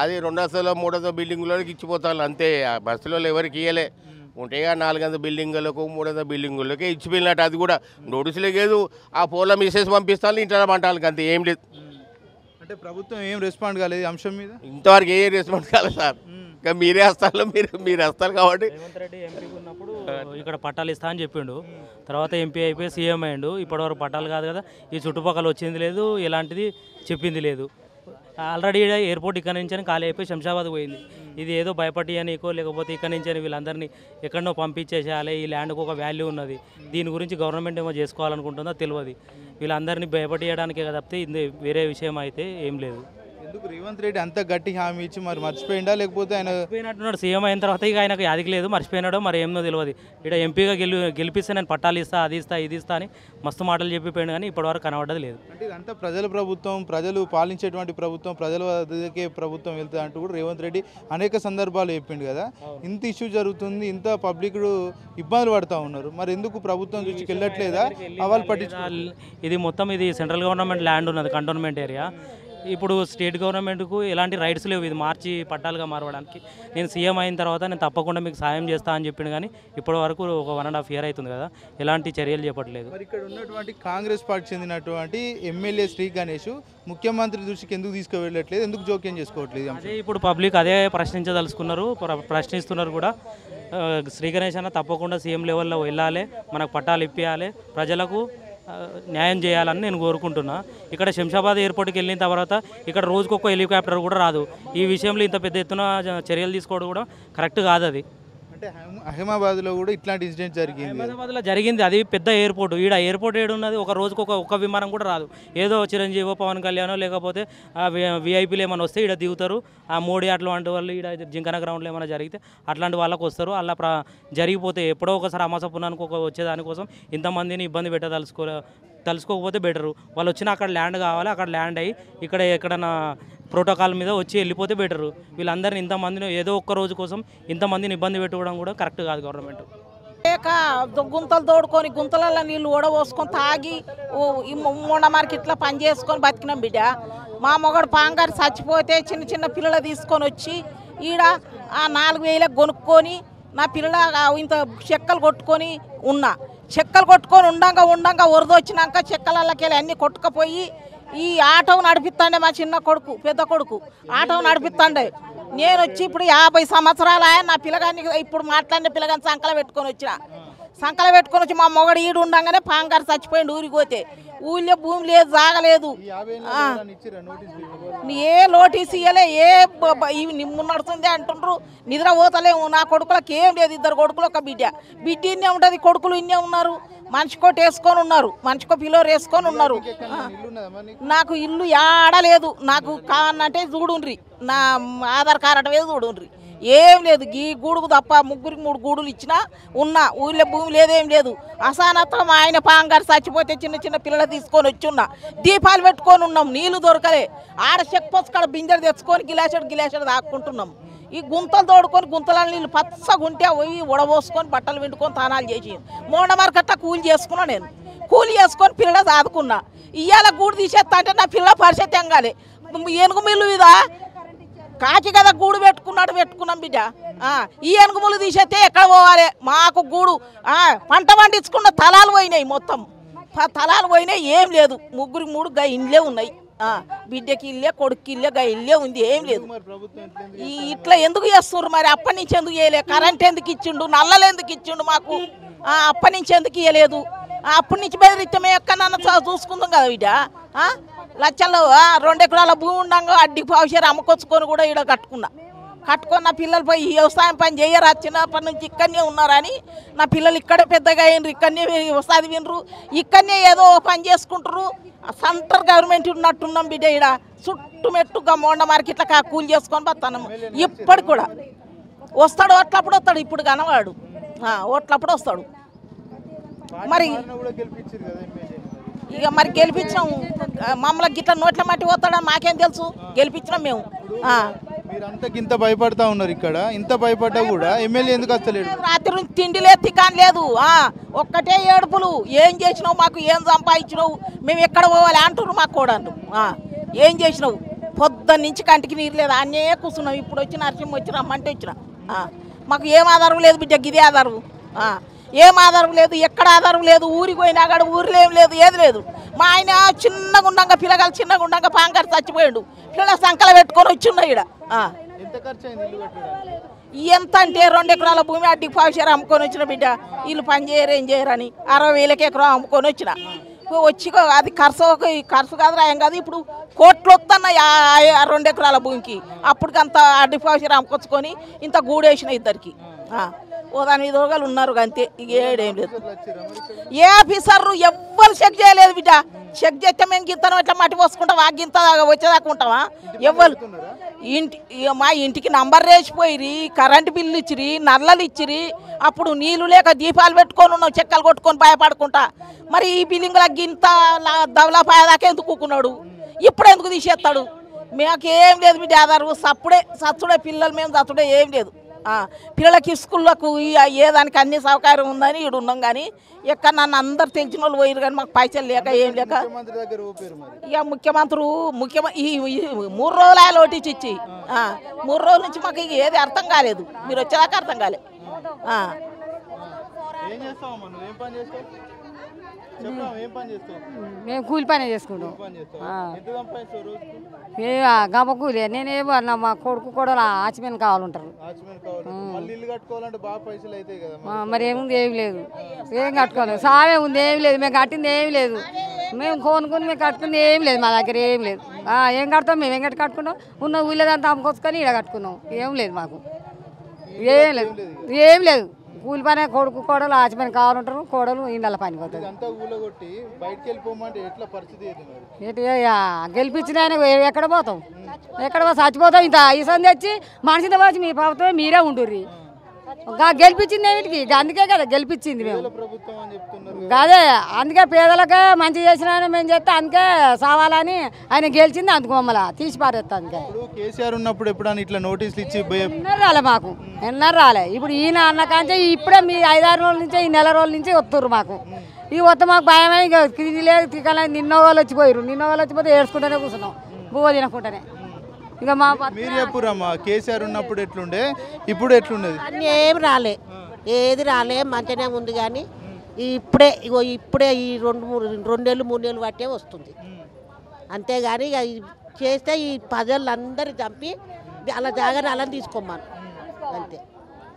అది 2వ 3వ బిల్డింగ్లోకి ఇచ్చిపోతాను అంతే. ఆ బస్సులో ఎవరికి ఇవ్వలే. ఉంటాయిగా 400 బిల్డింగులకు 300 బిల్డింగులకే ఇచ్చిపోయినట్టు. అది కూడా నోటీసులే లేదు. ఆ పోల మెసేజ్ పంపిస్తాను, ఇంటర్ పంటాలకి అంతే, ఏం లేదు. అంటే ప్రభుత్వం ఏం రెస్పాండ్ కాలేదు ఈ అంశం మీద? ఇంతవరకు ఏ రెస్పాన్స్ కాలేదు సార్. ఇంకా మీరే వస్తారు, మీరు వస్తారు కాబట్టి. రేవంత్ రెడ్డి ఎంపీ ఉన్నప్పుడు ఇక్కడ పట్టాలు ఇస్తా అని చెప్పిండు. తర్వాత ఎంపీ అయిపోయి సీఎం అయ్యిండు. ఇప్పటివరకు పట్టాలు కాదు కదా, ఈ చుట్టుపక్కల వచ్చింది లేదు, ఎలాంటిది చెప్పింది లేదు. ఆల్రెడీ ఎయిర్పోర్ట్ ఇక్కడ నుంచి ఖాళీ అయిపోయి శంషాబాద్ పోయింది. ఇది ఏదో భయపడి అనికో లేకపోతే ఇక్కడ నుంచి వీళ్ళందరినీ ఎక్కడనో పంపించేసేయాలి, ఈ ల్యాండ్కి ఒక వాల్యూ ఉన్నది, దీని గురించి గవర్నమెంట్ ఏమో చేసుకోవాలనుకుంటుందో తెలియదు. వీళ్ళందరినీ భయపడియడానికే కదా తప్పితే ఇది వేరే విషయం అయితే ఏం లేదు. ఎందుకు రేవంత్ రెడ్డి అంత గట్టి హామీ ఇచ్చి మరి మర్చిపోయిందా, లేకపోతే ఆయన మర్చిపోయినట్టున్నాడు? సీఎం అయిన తర్వాత ఇక ఆయనకు యాదికి లేదు, మర్చిపోయినాడో మరి ఏమో తెలియదు. ఇక్కడ ఎంపీగా గెలిపిస్తే నేను పట్టాలు ఇస్తా, అది ఇస్తా, ఇది ఇస్తా అని మస్తు మాటలు చెప్పిపోయాడు, కానీ ఇప్పటివరకు కనబడ్డది లేదు. అంటే ఇదంతా ప్రజల ప్రభుత్వం, ప్రజలు పాలించేటువంటి ప్రభుత్వం, ప్రజల వద్దకే ప్రభుత్వం వెళ్తుంది అంటూ కూడా రేవంత్ రెడ్డి అనేక సందర్భాలు చెప్పిండు కదా. ఇంత ఇష్యూ జరుగుతుంది, ఇంత పబ్లిక్ ఇబ్బందులు పడుతూ ఉన్నారు, మరి ఎందుకు ప్రభుత్వం దృష్టికి వెళ్ళట్లేదా? వాళ్ళు పట్టించుకోవాలి. ఇది మొత్తం ఇది సెంట్రల్ గవర్నమెంట్ ల్యాండ్ ఉన్నది, కంటోన్మెంట్ ఏరియా. ఇప్పుడు స్టేట్ గవర్నమెంట్కు ఎలాంటి రైట్స్ లేవు ఇది మార్చి పట్టాలుగా మారవడానికి. నేను సీఎం అయిన తర్వాత నేను తప్పకుండా మీకు సాయం చేస్తా అని చెప్పిండు, కానీ ఇప్పటి వరకు ఒక 1.5 year అవుతుంది కదా, ఎలాంటి చర్యలు చేపట్టలేదు. మరి ఇక్కడ ఉన్నటువంటి కాంగ్రెస్ పార్టీ చెందినటువంటి ఎమ్మెల్యే శ్రీ గణేష్ ముఖ్యమంత్రి దృష్టికి ఎందుకు తీసుకువెళ్ళట్లేదు, ఎందుకు జోక్యం చేసుకోవట్లేదు? అదే ఇప్పుడు పబ్లిక్ అదే ప్రశ్నించదలుచుకున్నారు, ప్రశ్నిస్తున్నారు కూడా. శ్రీ గణేష్ అన్న తప్పకుండా సీఎం లెవెల్లో వెళ్ళాలి, మనకు పట్టాలు ఇప్పించాలి, ప్రజలకు న్యాయం చేయాలని నేను కోరుకుంటున్నా. ఇక్కడ శంషాబాద్ ఎయిర్పోర్ట్కి వెళ్ళిన తర్వాత ఇక్కడ రోజుకొక హెలికాప్టర్ కూడా రాదు. ఈ విషయంలో ఇంత పెద్ద ఎత్తున చర్యలు తీసుకోవడం కూడా కరెక్ట్ కాదు. అది అంటే అహ్మదాబాద్లో కూడా ఇట్లాంటి ఇన్సిడెంట్ జరిగింది. అహ్మదాబాద్లో జరిగింది, అది పెద్ద ఎయిర్పోర్ట్. ఈడ ఎయిర్పోర్ట్ ఏడున్నది, ఒక రోజుకు ఒక విమానం కూడా రాదు. ఏదో చిరంజీవో పవన్ కళ్యాణో లేకపోతే విఐపీలు ఏమైనా వస్తే ఈడ దిగుతారు. ఆ మోడీ అట్లాంటి వాళ్ళు ఈడ జింకన గ్రౌండ్లో ఏమైనా జరిగితే అట్లాంటి వాళ్ళకు వస్తారు. అలా జరిగిపోతే ఎప్పుడో ఒకసారి అమాస పున్నానికి వచ్చేదానికోసం ఇంతమందిని ఇబ్బంది తలుసుకోకపోతే బెటరు. వాళ్ళు వచ్చినా అక్కడ ల్యాండ్ కావాలి, అక్కడ ల్యాండ్ అయ్యి ఇక్కడ ఎక్కడన్నా ప్రోటోకాల్ మీద వచ్చి వెళ్ళిపోతే బెటరు. వీళ్ళందరినీ ఇంతమందిని ఏదో ఒక్క రోజు కోసం ఇంతమందిని ఇబ్బంది పెట్టుకోవడం కూడా కరెక్ట్ కాదు గవర్నమెంట్. లేక గుంతలు తోడుకొని గుంతలలో నీళ్ళు ఓడబోసుకొని తాగి ఈ మొండ మార్కెట్లో పని చేసుకొని బతికినాం బిడ్డ. మా మొగడు పాంగారు చచ్చిపోతే చిన్న చిన్న పిల్లలు తీసుకొని వచ్చి ఈడ ఆ 4,000 కొనుక్కొని నా పిల్లల ఇంత చెక్కలు కొట్టుకొని ఉన్నా. చెక్కలు కొట్టుకొని ఉండంగా వరదొచ్చినాక చెక్కలకి అన్నీ కొట్టుకుపోయి ఈ ఆటో నడిపిస్తాండే మా చిన్న కొడుకు పెద్ద కొడుకు ఆటో నడిపిస్తాండే. నేను వచ్చి ఇప్పుడు 50 సంవత్సరాలు నా పిల్లగాన్ని ఇప్పుడు మాట్లాడిన పిల్లగాని సంకల పెట్టుకొని వచ్చి మా మొగడు ఈడు ఉండగానే పాంగారు చచ్చిపోయింది ఊరికి పోతే. ఊళ్ళో భూమి లేదు, జాగలేదు, ఏ నోటీస్ ఇవ్వలే, నిమ్ము నడుతుంది అంటుండ్రు. నిద్ర పోతలేము. నా కొడుకులకు ఏం లేదు, 2 కొడుకులు ఒక బిడ్డ ఇన్నే ఉంటుంది, కొడుకులు ఇన్నే ఉన్నారు. మనిషికోటి వేసుకొని ఉన్నారు, మనిషికో పిల్లోరు వేసుకొని ఉన్నారు. నాకు ఇల్లు ఏడలేదు. నాకు కావాలంటే చూడుండ్రి, నా ఆధార్ కార్డు మీద చూడుండ్రి, ఏం లేదు. ఈ గూడుకు తప్ప 3 గూడులు ఇచ్చినా ఉన్నా. ఊళ్ళో భూమి లేదేం లేదు. అసానత్వం మా ఆయన పాంగారు చచ్చిపోతే చిన్న పిల్లలు తీసుకొని వచ్చున్నా. దీపాలు పెట్టుకొని ఉన్నాం, నీళ్లు దొరకలే. ఆడ చెక్ పోస్ట్ కాడ బిందెలు తెచ్చుకొని గిలాసడు దాక్కుంటున్నాం. ఈ గుంతలు తోడుకొని గుంతల నీళ్ళు పచ్చగుంటే పోయి ఉడబోసుకొని బట్టలు విండుకొని తానాలు చేసి మోండ మార్కెట్ట కూలి చేసుకున్నా. నేను కూలి చేసుకొని పిల్లలు సాదుకున్నా. ఇవాళ గూడు తీసేస్తా అంటే నా పిల్ల పరిస్థితి ఎంగాలి. ఏనుగు మిల్లు మీద కాకి కదా గూడు పెట్టుకున్నాం బిడ్డ. ఈ ఏనుగుములు తీసేస్తే ఎక్కడ పోవాలి? మాకు గూడు పంట పండించుకున్న తలాలు పోయినాయి, మొత్తం తలాలు పోయినాయి, ఏం లేదు. 3 ఇండ్లే ఉన్నాయి. బిడ్డకి ఇల్లే, కొడుకు ఇల్లే, ఇల్లే ఉంది, ఏం లేదు. ఇట్లా ఎందుకు చేస్తున్నారు మరి? అప్పటి నుంచి ఎందుకు చేయలే? కరెంట్ ఎందుకు ఇచ్చిండు? నల్లలు ఎందుకు ఇచ్చిండు మాకు? అప్పటి నుంచి ఎందుకు ఇవ్వలేదు? అప్పటి నుంచి బెదిరిస్తే మేము ఎక్కడన్నా చూసుకుందాం కదా బిడ్డ. లక్షల్లో 2 ఎకరాల భూమి ఉండగా అడ్డి పావుషేరు అమ్మకొచ్చుకొని కూడా ఈడ కట్టుకున్న నా పిల్లలు పోయి వ్యవసాయం పని చేయరు. చిన్నప్పటి నుంచి ఇక్కడనే ఉన్నారని నా పిల్లలు ఇక్కడే పెద్దగా అయినరు, ఇక్కడనే చదివినరు, ఇక్కడనే ఏదో పని చేసుకుంటారు. సెంటర్ గవర్నమెంట్ ఉన్నట్టున్నాం బిడ్డ. ఈడ చుట్టుమెట్టుగా మోండ మార్కెట్ల కూలి చేసుకొని బతాను. ఇప్పటికి కూడా వస్తాడు, ఓట్లప్పుడు వస్తాడు. ఇప్పుడు కనవాడు ఓట్లప్పుడు వస్తాడు. మరి ఇక మరి గెలిపించాం. మమ్మల్ని గిట్ల నోట్ల మట్టి పోతాడని మాకేం తెలుసు? గెలిపించినాం మేము. మీరంతా ఇంత భయపడతా ఉన్నారు. ఇక్కడ ఇంత భయపడ్డా కూడా ఎమ్మెల్యే ఎందుకు వస్తలేడు? రాత్రి నుంచి తిండి లేదు, తికాన్ లేదు, ఒక్కటే ఏడుపులు. ఏం చేసినావు మాకు? ఏం సంపాదించినావు? మేము ఎక్కడ పోవాలి అంటున్నారు మాకు కూడా. ఏం చేసినావు? పొద్దున్న నుంచి కంటికి నీరు లేదు, అన్నే కూర్చున్నాం. ఇప్పుడు వచ్చి నరసింహ వచ్చి రమ్మంటే వచ్చిన. మాకు ఏం ఆధారం లేదు బిడ్డ, గిదే ఆధారం. ఏం ఆధారం లేదు, ఎక్కడ ఆధారం లేదు. ఊరికి పోయినా కాడ ఊరిలో ఏం లేదు, ఏది లేదు. మా ఆయన చిన్నగా ఉండగా పిల్లగాలు చిన్నగా ఉండగా పాంగారు చచ్చిపోయాడు. పిల్లల సంకల పెట్టుకొని వచ్చిన్నాయి. ఈడ ఎంత అంటే 2 ఎకరాల భూమి అడ్డికి పావుషేరు అమ్ముకొని వచ్చిన బిడ్డ. వీళ్ళు పని చేయరు, ఏం చేయరని 60,000 ఎకరం అమ్ముకొని వచ్చిన. వచ్చి అది ఖర్చు కాదు, రాయం కాదు. ఇప్పుడు కోట్లు వస్తున్నాయి 2 ఎకరాల భూమికి. అప్పటికంత అడ్డి పావుషేరు అమ్ముకొచ్చుకొని ఇంత గూడేసిన ఇద్దరికి. దాని మీద రోగాలు ఉన్నారు అంతే, ఏడేం లేదు. ఏ ఆఫీసర్లు ఎవ్వరు చెక్ చేయలేదు బిడ్డ. చెక్ చేస్తే మేము గింతను ఇట్లా మట్టి పోసుకుంటాం, గింత వచ్చేదాకా ఉంటామా? ఎవ్వరు మా ఇంటికి నంబర్ వేసిపోయిరి, కరెంటు బిల్లు ఇచ్చిరి, నల్లలు ఇచ్చిరి. అప్పుడు నీళ్ళు లేక దీపాలు పెట్టుకొని ఉన్నాం, చెక్కలు కొట్టుకొని భయపడుకుంటా. మరి ఈ బిల్లింగ్ల గింత దవలాపాయదాకా ఎందుకు కూకున్నాడు? ఇప్పుడు ఎందుకు తీసేస్తాడు? మాకేం లేదు బిడ్డ. ఆధారు సచ్చుడే పిల్లలు, మేము చచ్చుడే, ఏం లేదు. పిల్లలకి స్కూళ్ళకు ఏదానికి అన్ని సౌకర్యం ఉందని ఈడు ఉన్నాం. కానీ ఎక్కడ నన్ను అందరు తెలిసిన వాళ్ళు పోయారు, కానీ మాకు పైసలు లేక ఏం లేక ఇక ముఖ్యమంత్రి ఈ 3 రోజులు నోటీస్ ఇచ్చి 3 రోజుల నుంచి మాకు ఇక ఏది అర్థం కాలేదు. మీరు వచ్చేదాకా అర్థం కాలేదు. మేము కూలి పని చేసుకుంటాం. గమ్మ కూలి. నేనేమో అన్న మా కొడుకు కూడా ఆచిమెన్ కావాలంటారు. మరి ఏముంది? ఏమి లేదు, ఏం కట్టుకోలేదు. సావే ఉంది, ఏమి లేదు. మేము కట్టింది ఏమి లేదు. మేము కొనుక్కొని మేము కట్టుకుంది ఏం లేదు. మా దగ్గర ఏం లేదు. ఏం కడతాం? మేము ఏం కట్టుకుంటాం? ఉన్న ఊళ్ళదంతా అమ్ముకొచ్చుకొని ఇక్కడ కట్టుకున్నాం. ఏం లేదు మాకు, ఏం లేదు, ఏం లేదు. కూలి పని కొడుకు కోడలు ఆచిపోయిన కావాలంటారు. కోడలు ఇండ్ల పని పోతుంది. గెలిపించిన ఎక్కడ పోతాం? ఎక్కడ చచ్చిపోతాం? ఇంత ఈసం తెచ్చి మనిషితో వచ్చి మీ ప్రభుత్వం మీరే ఉండుర్రి. గెలిపించింది ఏమిటికి అందుకే కదా గెలిపించింది మేము ప్రభుత్వం అని చెప్తున్నారు. అదే అందుకే పేదలకే మంచి చేసిన మేము చేస్తే అందుకే సావాలని ఆయన గెలిచింది అందుకు మమ్మల్ని తీసి పారేస్తా అందుకే. ఇప్పుడు కేసీఆర్ ఉన్నప్పుడు ఎప్పుడైనా ఇట్లా నోటీసులు ఇచ్చి ఎన్నరు రాలే మాకు ఎన్నరు రాలే. ఇప్పుడు ఈయన అన్న కాంచే ఇప్పుడే మీ 5-6 రోజుల నుంచే ఈ నెల రోజుల నుంచి వస్తుర్రు మాకు. ఈ వస్తే మాకు భయమే ఇక ఇది లేదు తిక్కలేదు. నిన్న వాళ్ళు వచ్చిపోతే ఏడ్చుకుంటూనే కూర్చున్నాం బువ్వ తినకుండానే. ఇక మా మీరు చెప్పురమ్మా కేసీఆర్ ఉన్నప్పుడు ఎట్లుండే ఇప్పుడు ఎట్లుండేది? అన్నీ ఏం రాలే ఏది రాలే మంచిగానే ఉంది కానీ ఇప్పుడే ఈ 2 నెలలు 3 నెలలు బట్టే వస్తుంది అంతేగాని ఇక చేస్తే ఈ ప్రజలు అందరు చంపి అలా జాగానే అలా తీసుకోమను అంతే.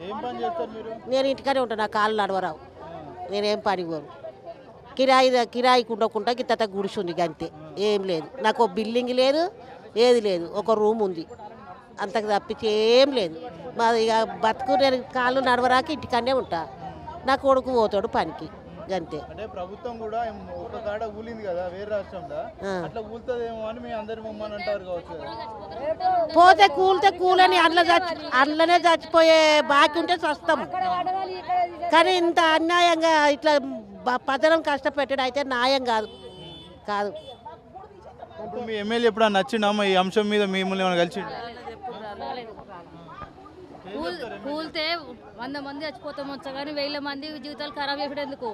ఏం పని చేస్తారు మీరు? నేను ఇంటికానే ఉంటాను. నా కాళ్ళు నడవరావు. నేనేం పని పోను. కిరాయికి ఉండకుండా గిత్త గుడిసుంది అంతే. ఏం లేదు. నాకు బిల్డింగ్ లేదు ఏది లేదు. ఒక రూమ్ ఉంది అంతకు తప్పించి ఏం లేదు. మాది ఇక బతుకు నేను కాళ్ళు నడవరాక ఇంటికానే ఉంటా. నా కొడుకు పోతాడు పనికి అంతే. అంటే ప్రభుత్వం కూడా ఒక కాడ ఊలింది కదా వేరే రాష్ట్రంలో, అట్లా ఊలుతుందేమో అని మీ అందరి మమ్మల్ని అంటారు కావచ్చు. పోతే కూలని అందులోనే చచ్చిపోయే బాకీ ఉంటే చస్తాం. కానీ ఇంత అన్యాయంగా ఇట్లా ప్రజలను కష్టపెట్టడం అయితే న్యాయం కాదు. ఇప్పుడు మీ ఎమ్మెల్యే ఎప్పుడన్నా నచ్చిండమ్మా ఈ అంశం మీద మిమ్మల్ని ఏమైనా కలిసి? కూలితే 100 మంది చచ్చిపోతాం వచ్చా కానీ 1000 మంది జీవితాలు ఖరాబ్ చేసేందుకు.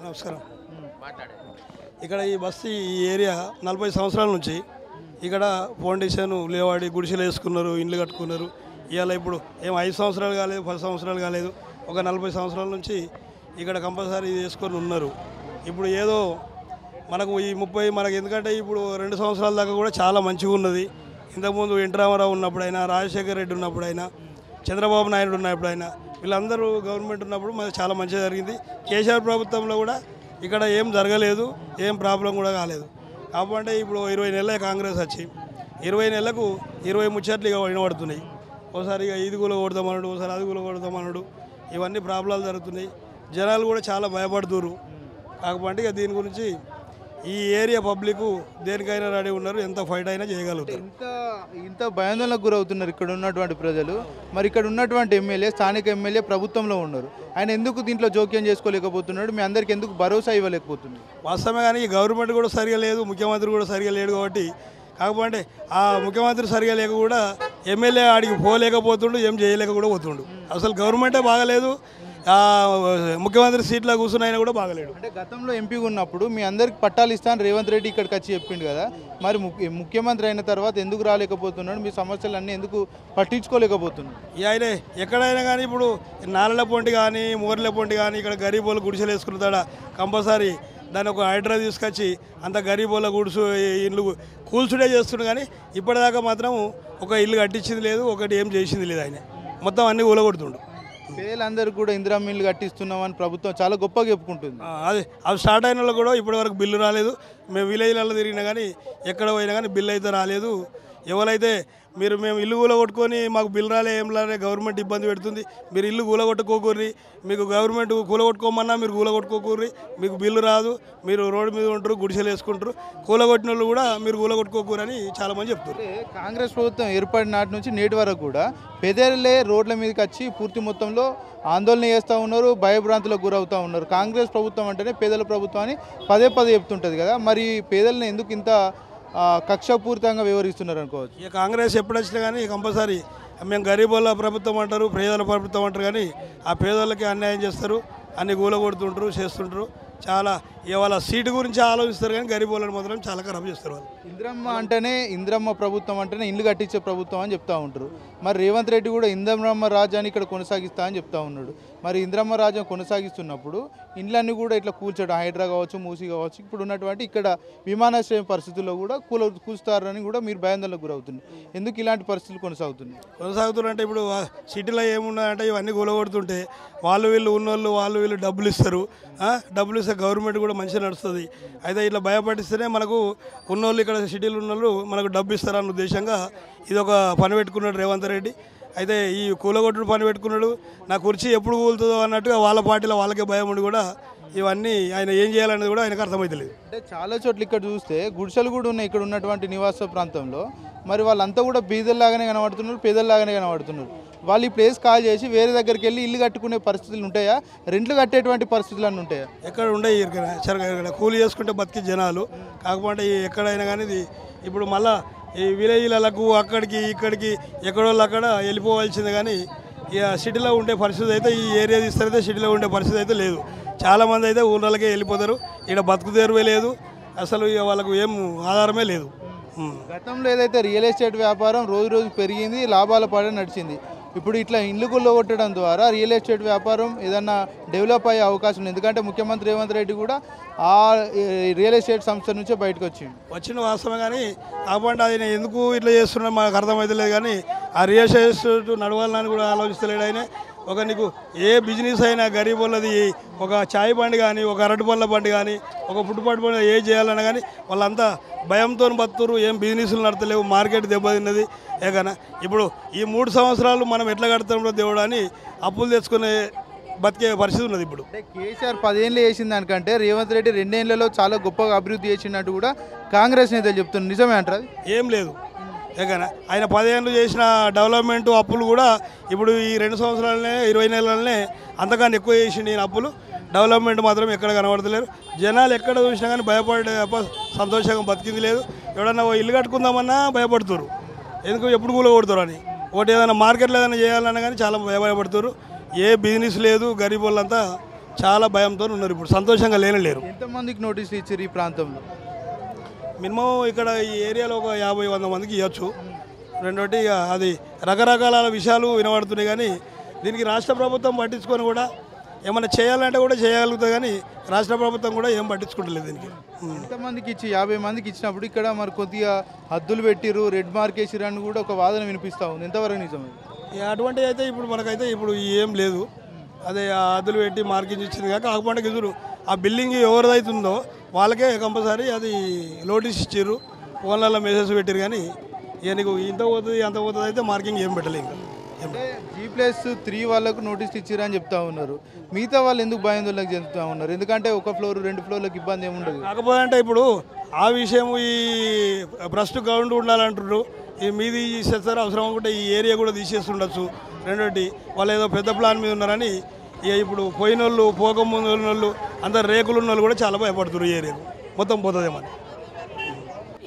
నమస్కారం. ఇక్కడ ఈ బస్తీ ఈ ఏరియా 40 సంవత్సరాల నుంచి ఇక్కడ ఫౌండేషన్ లేవాడి గుడిసెలు వేసుకున్నారు, ఇండ్లు కట్టుకున్నారు. ఇవాళ ఇప్పుడు 5 సంవత్సరాలు కాలేదు 10 సంవత్సరాలు కాలేదు, ఒక 40 సంవత్సరాల నుంచి ఇక్కడ కంపల్సరీ వేసుకొని ఉన్నారు. ఇప్పుడు ఏదో మనకు ఈ 30 మనకు ఎందుకంటే ఇప్పుడు 2 సంవత్సరాల దాకా కూడా చాలా మంచిగా ఉన్నది. ఇంతకుముందు ఎన్టీ రామారావు ఉన్నప్పుడైనా, రాజశేఖర్ రెడ్డి ఉన్నప్పుడైనా, చంద్రబాబు నాయుడు ఉన్నప్పుడైనా, వీళ్ళందరూ గవర్నమెంట్ ఉన్నప్పుడు మనకు చాలా మంచిగా జరిగింది. కేసీఆర్ ప్రభుత్వంలో కూడా ఇక్కడ ఏం జరగలేదు, ఏం ప్రాబ్లం కూడా కాలేదు. కాబట్టి ఇప్పుడు 20 నెలలే కాంగ్రెస్ వచ్చి 20 నెలలకు 20 ముచ్చట్లు ఇక వినబడుతున్నాయి. ఒకసారి ఇక ఇది కూడా కొడతామన్నాడు, ఒకసారి అది కూడా కొడతామన్నాడు. ఇవన్నీ ప్రాబ్లాలు జరుగుతున్నాయి. జనాలు కూడా చాలా భయపడుతున్నారు. కాకపోతే ఇక దీని గురించి ఈ ఏరియా పబ్లిక్ దేనికైనా రెడీ ఉన్నారు, ఎంత ఫైట్ అయినా చేయగలుగుతారు. ఇంత భయాందోళనకు గురవుతున్నారు ఇక్కడ ఉన్నటువంటి ప్రజలు. మరి ఇక్కడ ఉన్నటువంటి ఎమ్మెల్యే, స్థానిక ఎమ్మెల్యే ప్రభుత్వంలో ఉన్నారు. ఆయన ఎందుకు దీంట్లో జోక్యం చేసుకోలేకపోతున్నాడు? మీ అందరికి ఎందుకు భరోసా ఇవ్వలేకపోతుంది? వాస్తవమే కానీ ఈ గవర్నమెంట్ కూడా సరిగా లేదు, ముఖ్యమంత్రి కూడా సరిగా లేడు. కాబట్టి కాకపోతే ఆ ముఖ్యమంత్రి సరిగా లేక కూడా ఎమ్మెల్యే ఆడికి పోలేకపోతుండు, ఏం చేయలేక కూడా పోతుండు. అసలు గవర్నమెంటే బాగలేదు, ముఖ్యమంత్రి సీట్లో కూర్చున్న ఆయన కూడా బాగలేడు. అంటే గతంలో ఎంపీగా ఉన్నప్పుడు మీ అందరికి పట్టాలు ఇస్తాను రేవంత్ రెడ్డి ఇక్కడికి వచ్చి చెప్పిండు కదా, మరి ముఖ్యమంత్రి అయిన తర్వాత ఎందుకు రాలేకపోతున్నాడు? మీ సమస్యలన్నీ ఎందుకు పట్టించుకోలేకపోతున్నాడు? ఆయన ఎక్కడైనా కానీ ఇప్పుడు నాలల పొంటి కానీ మూరల పొంటి కానీ ఇక్కడ గరీబోళ్ళు గుడిసెలు వేసుకుంటాడా కంపల్సరీ దాన్ని ఒక హైడ్రా తీసుకొచ్చి అంత గరీబోళ్ళ గుడిసు ఇల్లు కూల్చుడే చేస్తుండే. కానీ ఇప్పటిదాకా మాత్రం ఒక ఇల్లు కట్టించింది లేదు, ఒకటి ఏం చేసింది లేదు. ఆయన మొత్తం అన్నీ ఊలగొడుతుండు. పేదలందరూ కూడా ఇందిరా మిల్లు కట్టిస్తున్నామని ప్రభుత్వం చాలా గొప్పగా చెప్పుకుంటుంది. అవి స్టార్ట్ అయిన వాళ్ళు కూడా ఇప్పటి వరకు బిల్లు రాలేదు. మేము విలేజ్లలో తిరిగినా కానీ ఎక్కడ పోయినా కానీ బిల్లు అయితే రాలేదు. ఎవరైతే మేము ఇల్లు కూలగొట్టుకొని మాకు బిల్లు రాలే ఏం రాలే గవర్నమెంట్ ఇబ్బంది పెడుతుంది, మీరు ఇల్లు కూలగొట్టుకోకూర్రి, మీకు గవర్నమెంట్ కూలగొట్టుకోమన్నా మీరు కూలగొట్టుకోకూర్రి, మీకు బిల్లు రాదు, మీరు రోడ్డు మీద ఉంటారు, గుడిసెలు వేసుకుంటారు, కూలగొట్టిన వాళ్ళు కూడా మీరు కూలగొట్టుకోకూరని చాలామంది చెప్తారు. కాంగ్రెస్ ప్రభుత్వం ఏర్పడిన నాటి నుంచి నేటి వరకు కూడా పేదలే రోడ్ల మీదకి వచ్చి పూర్తి మొత్తంలో ఆందోళన చేస్తూ ఉన్నారు, భయభ్రాంతులకు గురవుతూ ఉన్నారు. కాంగ్రెస్ ప్రభుత్వం అంటేనే పేదల ప్రభుత్వం అని పదే చెప్తుంటుంది కదా, మరి పేదలను ఎందుకు ఇంత కక్షపూరితంగా వివరిస్తున్నారు అనుకోవచ్చు? ఇక కాంగ్రెస్ ఎప్పుడు వచ్చినా కానీ కంపల్సరీ మేము గరీబోళ్ళ ప్రభుత్వం అంటారు, పేదల ప్రభుత్వం అంటారు. కానీ ఆ పేదోళ్ళకి అన్యాయం చేస్తారు, అన్ని కూలగొడుతుంటారు, చేస్తుంటారు. చాలా ఇవాళ సీటు గురించి ఆలోచిస్తారు కానీ గరీబోళ్ళని మాత్రం చాలా ఖరాబ్ చేస్తారు. వాళ్ళు ఇంద్రమ్మ ప్రభుత్వం అంటేనే ఇల్లు కట్టించే ప్రభుత్వం అని చెప్తా ఉంటారు. మరి రేవంత్ రెడ్డి కూడా ఇంద్రమ్మ రాజ్యాన్ని ఇక్కడ కొనసాగిస్తా అని చెప్తా ఉన్నాడు. మరి ఇంద్రమ్మ రాజ్యం కొనసాగిస్తున్నప్పుడు ఇండ్లన్నీ కూడా ఇట్లా కూల్చడం, హైడ్రా కావచ్చు, మూసి కావచ్చు, ఇప్పుడు ఉన్నటువంటి ఇక్కడ విమానాశ్రయం పరిస్థితుల్లో కూడా కూల్స్తారని కూడా మీరు భయాందోళనకు గురవుతుంది. ఎందుకు ఇలాంటి పరిస్థితులు కొనసాగుతున్నారంటే ఇప్పుడు సిటీలో ఏమున్నాయంటే ఇవన్నీ కూలగొడుతుంటే వాళ్ళు వీళ్ళు ఉన్నోళ్ళు వాళ్ళు వీళ్ళు డబ్బులు ఇస్తారు. డబ్బులు ఇస్తే గవర్నమెంట్ కూడా మంచిగా నడుస్తుంది. అయితే ఇట్లా భయపడిస్తేనే మనకు ఉన్నోళ్ళు ఇక్కడ సిటీలు ఉన్నోళ్ళు మనకు డబ్బు ఇస్తారన్న ఉద్దేశంగా ఇది ఒక పని పెట్టుకున్నాడు రేవంత్ రెడ్డి. అయితే ఈ కూలగొట్టుడు పని పెట్టుకున్నాడు. నా కుర్చీ ఎప్పుడు కూలుతుందో అన్నట్టుగా వాళ్ళ పార్టీలో వాళ్ళకే భయం ఉండి కూడా ఇవన్నీ ఆయన ఏం చేయాలనేది కూడా ఆయనకు అర్థమవుతలేదు. అంటే చాలా చోట్ల ఇక్కడ చూస్తే గుడిసెలు కూడా ఉన్నాయి ఇక్కడ ఉన్నటువంటి నివాస ప్రాంతంలో. మరి వాళ్ళంతా కూడా బీదల్లాగానే కనబడుతున్నారు, పేదల్లాగానే కనబడుతున్నారు. వాళ్ళు ఈ ప్లేస్ కాల్ చేసి వేరే దగ్గరికి వెళ్ళి ఇల్లు కట్టుకునే పరిస్థితులు ఉంటాయా, రెంట్లు కట్టేటువంటి పరిస్థితులు అన్నీ ఉంటాయా? ఎక్కడ ఉండే ఇక్కడ కూలి చేసుకుంటే బతికి జనాలు. కాకపోతే ఎక్కడైనా కానీ ఇది ఇప్పుడు మళ్ళీ ఈ విలేజ్లకు అక్కడికి ఇక్కడికి ఎక్కడోళ్ళు అక్కడ వెళ్ళిపోవాల్సింది. కానీ ఇక సిటీలో ఉండే పరిస్థితి అయితే ఈ ఏరియా తీస్తే సిటీలో ఉండే పరిస్థితి అయితే లేదు. చాలామంది అయితే ఊళ్ళకే వెళ్ళిపోతారు. ఇక్కడ బతుకు తెరువే లేదు, అసలు ఇక వాళ్ళకు ఏం ఆధారమే లేదు. గతంలో ఏదైతే రియల్ ఎస్టేట్ వ్యాపారం రోజు రోజు పెరిగింది, లాభాల పడే నడిచింది. ఇప్పుడు ఇట్లా ఇండ్లు కొట్టడం ద్వారా రియల్ ఎస్టేట్ వ్యాపారం ఏదన్నా డెవలప్ అయ్యే అవకాశం ఉంది. ఎందుకంటే ముఖ్యమంత్రి రేవంత్ రెడ్డి కూడా ఆ రియల్ ఎస్టేట్ సంస్థ నుంచే బయటకు వచ్చిన వాస్తవం. కానీ కాకపోతే ఆయన ఎందుకు ఇట్లా చేస్తున్నా మాకు అర్థమవుతలేదు. కానీ ఆ రియల్ ఎస్టేట్ నడవాలని కూడా ఆలోచిస్తలేడు ఆయన. ఒక నీకు ఏ బిజినెస్ అయినా గరీబ్ వాళ్ళది ఒక చాయ్ బండి కానీ, ఒక అరటి పళ్ళ బండి కానీ, ఒక ఫుట్పాత్ బండి ఏ చేయాలన్నా కానీ వాళ్ళంతా భయంతో బతురు. ఏం బిజినెస్లు నడతలేవు, మార్కెట్ దెబ్బతిన్నది. ఏకనా ఇప్పుడు ఈ 3 సంవత్సరాలు మనం ఎట్లా కడతామో దేవుడు అని అప్పులు తెచ్చుకునే బతికే పరిస్థితి ఉన్నది. ఇప్పుడు కేసీఆర్ 10 ఏళ్ళు చేసిన దానికంటే రేవంత్ రెడ్డి 2 ఏళ్లలో చాలా గొప్పగా అభివృద్ధి చేసినట్టు కూడా కాంగ్రెస్ నేతలు చెప్తున్నారు. నిజమే అంటారు? ఏం లేదు. ఏకనా ఆయన 10 ఏళ్ళు చేసిన డెవలప్మెంట్ అప్పులు కూడా ఇప్పుడు ఈ 2 సంవత్సరాలనే 20 నెలలనే అంతకన్నా ఎక్కువ చేసిండు ఈయన అప్పులు. డెవలప్మెంట్ మాత్రం ఎక్కడ కనబడతలేరు. జనాలు ఎక్కడ చూసినా కానీ భయపడే సంతోషంగా బతికింది లేదు. ఎవడన్నా ఇల్లు కట్టుకుందామన్నా భయపడుతున్నారు. ఎందుకు ఎప్పుడు కూలగొడతారు అని. ఒకటి ఏదైనా మార్కెట్లో ఏదైనా చేయాలన్నా కానీ చాలా భయపడుతున్నారు. ఏ బిజినెస్ లేదు. గరీబ్ వాళ్ళంతా చాలా భయంతో ఉన్నారు. ఇప్పుడు సంతోషంగా లేరు. ఎంతమందికి నోటీసులు ఇచ్చారు ఈ ప్రాంతంలో? మినిమం ఇక్కడ ఈ ఏరియాలో ఒక 50-100 మందికి ఇవ్వచ్చు. రెండోటి అది రకరకాల విషయాలు వినబడుతున్నాయి. కానీ దీనికి రాష్ట్ర ప్రభుత్వం పట్టించుకొని కూడా ఏమైనా చేయాలంటే కూడా చేయగలుగుతుంది. కానీ రాష్ట్ర ప్రభుత్వం కూడా ఏం పట్టించుకుంటలేదు దీనికి. ఎంతమందికి ఇచ్చి 50 మందికి ఇచ్చినప్పుడు ఇక్కడ మరి కొద్దిగా హద్దులు పెట్టిరు, రెడ్ మార్క్ వేసిరు అని కూడా ఒక వాదన వినిపిస్తూ ఉంది. ఎంతవరకు నిజమే? అటువంటివి అయితే ఇప్పుడు మనకైతే ఇప్పుడు ఏం లేదు. అదే ఆ హద్దులు పెట్టి మార్కింగ్ ఇచ్చింది కాక కాకపోతే ఎదురు ఆ బిల్డింగ్ ఎవరిదైతుందో వాళ్ళకే కంపల్సరీ అది నోటీస్ ఇచ్చారు, ఫోన్లలో మెసేజ్ పెట్టారు. కానీ ఇక నీకు ఇంత పోతుంది అంత పోతుంది అయితే మార్కింగ్ ఏం పెట్టలేదు. అంటే G+3 వాళ్ళకు నోటీస్ ఇచ్చారని చెప్తా ఉన్నారు. మిగతా వాళ్ళు ఎందుకు భయాందోళనకు చెందుతూ ఉన్నారు? ఎందుకంటే 1 ఫ్లోర్ 2 ఫ్లోర్లకు ఇబ్బంది ఏముండదు. కాకపోతే అంటే ఇప్పుడు ఆ విషయం ఈ బ్రస్ట్ గ్రౌండ్ ఉండాలంటున్నారు. ఈ మీది చేస్తారు అవసరం అనుకుంటే ఈ ఏరియా కూడా తీసేస్తుండొచ్చు. రెండోటి వాళ్ళు ఏదో పెద్ద ప్లాన్ మీద ఉన్నారని ఇక ఇప్పుడు పోయిన వాళ్ళు పోకముందు ఉన్న వాళ్ళు అందరు రేకులు ఉన్న వాళ్ళు కూడా చాలా భయపడుతున్నారు. ఈ ఏరియా మొత్తం పోతుందేమని.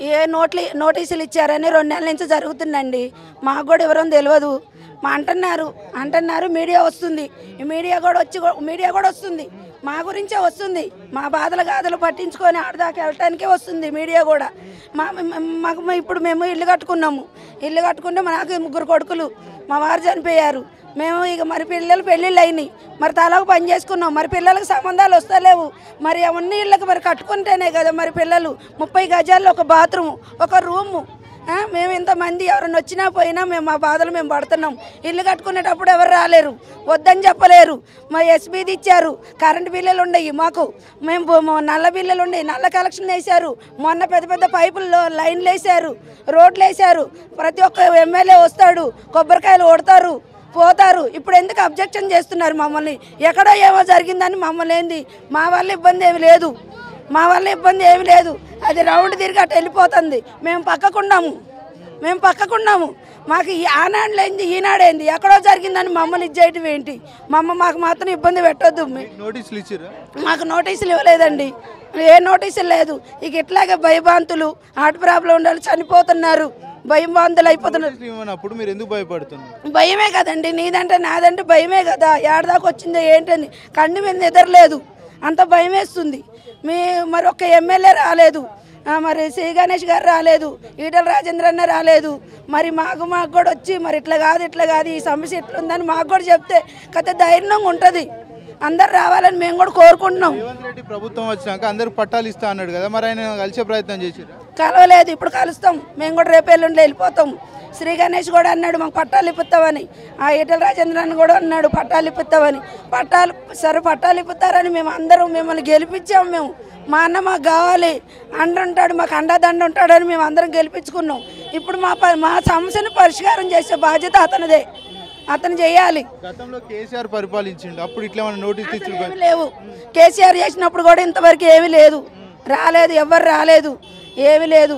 ఏ నోటీసులు ఇచ్చారని 2 నెలల నుంచి జరుగుతుందండి. మాకు కూడా ఎవరో తెలియదు. మా అంటున్నారు మీడియా వస్తుంది. ఈ మీడియా కూడా వస్తుంది. మా గురించే వస్తుంది. మా బాధల గాథలు పట్టించుకొని ఆడదాకా వెళ్ళటానికే వస్తుంది మీడియా కూడా. మాకు ఇప్పుడు మేము ఇల్లు కట్టుకుంటే నాకు 3 కొడుకులు, మా వారు చనిపోయారు. మేము ఇక మరి పెళ్ళిళ్ళు అయినాయి. మరి తలకు పని చేసుకున్నాం. మరి పిల్లలకు సంబంధాలు వస్తలేవు. మరి అవన్నీ ఇళ్ళకి మరి కట్టుకుంటేనే కదా మరి పిల్లలు. 30 గజాల్లో ఒక బాత్రూము, ఒక రూము. మేము ఇంతమంది ఎవరైనా వచ్చినా పోయినా మేము మా బాధలు మేము పడుతున్నాం. ఇల్లు కట్టుకునేటప్పుడు ఎవరు రాలేరు, వద్దని చెప్పలేరు. మా ఎస్బీది ఇచ్చారు. కరెంటు బిల్లులు ఉన్నాయి మాకు. మేము నల్ల బిల్లులు ఉన్నాయి, నల్ల కలెక్షన్ వేశారు. మొన్న పెద్ద పైపుల్లో లైన్లు వేశారు, రోడ్లు వేశారు. ప్రతి ఒక్క ఎమ్మెల్యే వస్తాడు, కొబ్బరికాయలు కొడతారు, పోతారు. ఇప్పుడు ఎందుకు అబ్జెక్షన్ చేస్తున్నారు మమ్మల్ని? ఎక్కడో ఏమో జరిగిందని మమ్మల్ని ఏంది? మా వల్ల ఇబ్బంది ఏమి లేదు. అది రౌండ్ తిరిగి అటు వెళ్ళిపోతుంది. మేము పక్కకున్నాము. మాకు ఆనాడులేంది ఈనాడేంది? ఎక్కడో జరిగిందని మమ్మల్ని ఇచ్చేయటం ఏంటి? మాకు మాత్రం ఇబ్బంది పెట్టొద్దు. నోటీసులు ఇచ్చారు? మాకు నోటీసులు ఇవ్వలేదండి. ఏ నోటీసులు లేదు. ఇక ఇట్లాగే భయభ్రాంతులు, హార్ట్ ప్రాబ్లం ఉండాలి, చనిపోతున్నారు, భయభ్రాంతులు అయిపోతున్నారు. అప్పుడు మీరు ఎందుకు భయపడుతున్నారు? భయమే కదండి. నీదంటే నాదంటే భయమే కదా. ఏడదాకా వచ్చిందో ఏంటని కంటి మీద నిద్రలేదు, అంత భయం వేస్తుంది. మరి ఒక్క ఎమ్మెల్యే రాలేదు, మరి శ్రీ గణేష్ గారు రాలేదు, ఈటల రాజేంద్ర అన్న రాలేదు. మరి మాకు కూడా వచ్చి మరి ఇట్లా కాదు ఈ సమస్య ఇట్లుందని మాకు కూడా చెప్తే కథ ధైర్యంగా ఉంటుంది. అందరు రావాలని మేము కూడా కోరుకుంటున్నాం. రేవంత్ రెడ్డి ప్రభుత్వం వచ్చినాక అందరికి పట్టాలు ఇస్తా అన్నాడు కదా, మరి ఆయన కలిసే ప్రయత్నం చేశారు? కలవలేదు. ఇప్పుడు కలుస్తాం. మేము కూడా రేపు ఎల్లుండి వెళ్ళిపోతాం. శ్రీ గణేష్ కూడా అన్నాడు మాకు పట్టాలు ఇప్పుతామని. ఆ ఈటల రాజేంద్రన్ కూడా అన్నాడు పట్టాలు ఇప్పుతామని. పట్టాలు ఇప్పుతారని మేము అందరం మిమ్మల్ని గెలిపించాము. మేము మా అన్న మాకు కావాలి అంటుంటాడు, మాకు అండదండ ఉంటాడని మేము అందరం గెలిపించుకున్నాం. ఇప్పుడు మా సమస్యను పరిష్కారం చేసే బాధ్యత అతనిదే. అతను చేయాలి. గతంలో కేసీఆర్ పరిపాలించిండు, అప్పుడు ఇట్లా ఏమైనా నోటీస్ ఇచ్చి ఏమీ లేవు. కేసీఆర్ చేసినప్పుడు కూడా ఇంతవరకు ఏమీ లేదు, రాలేదు, ఎవ్వరు రాలేదు, ఏమీ లేదు.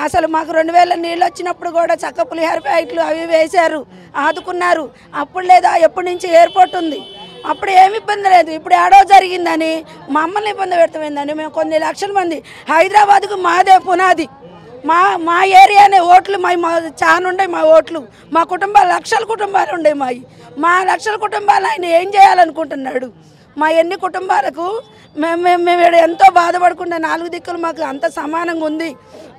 అసలు మాకు 2000 నీళ్ళు వచ్చినప్పుడు కూడా చక్క పులిహార ప్యాకెట్లు అవి వేశారు, ఆదుకున్నారు. అప్పుడు లేదా ఎప్పటి నుంచి ఎయిర్పోర్ట్ ఉంది, అప్పుడు ఏమి ఇబ్బంది లేదు. ఇప్పుడు ఏడో జరిగిందని మమ్మల్ని ఇబ్బంది పెడతామైందని మేము కొన్ని లక్షల మంది హైదరాబాద్కు మాదే పునాది, మా ఏరియానే ఓట్లు మా చాలా ఉండే మా ఓట్లు, మా కుటుంబాలు లక్షల కుటుంబాలు ఉండే మా లక్షల కుటుంబాలు ఆయన ఏం చేయాలనుకుంటున్నాడు? మా ఎన్ని కుటుంబాలకు మేము ఇక్కడ ఎంతో బాధపడుకుంటా, 4 దిక్కులు మాకు అంత సమానంగా ఉంది.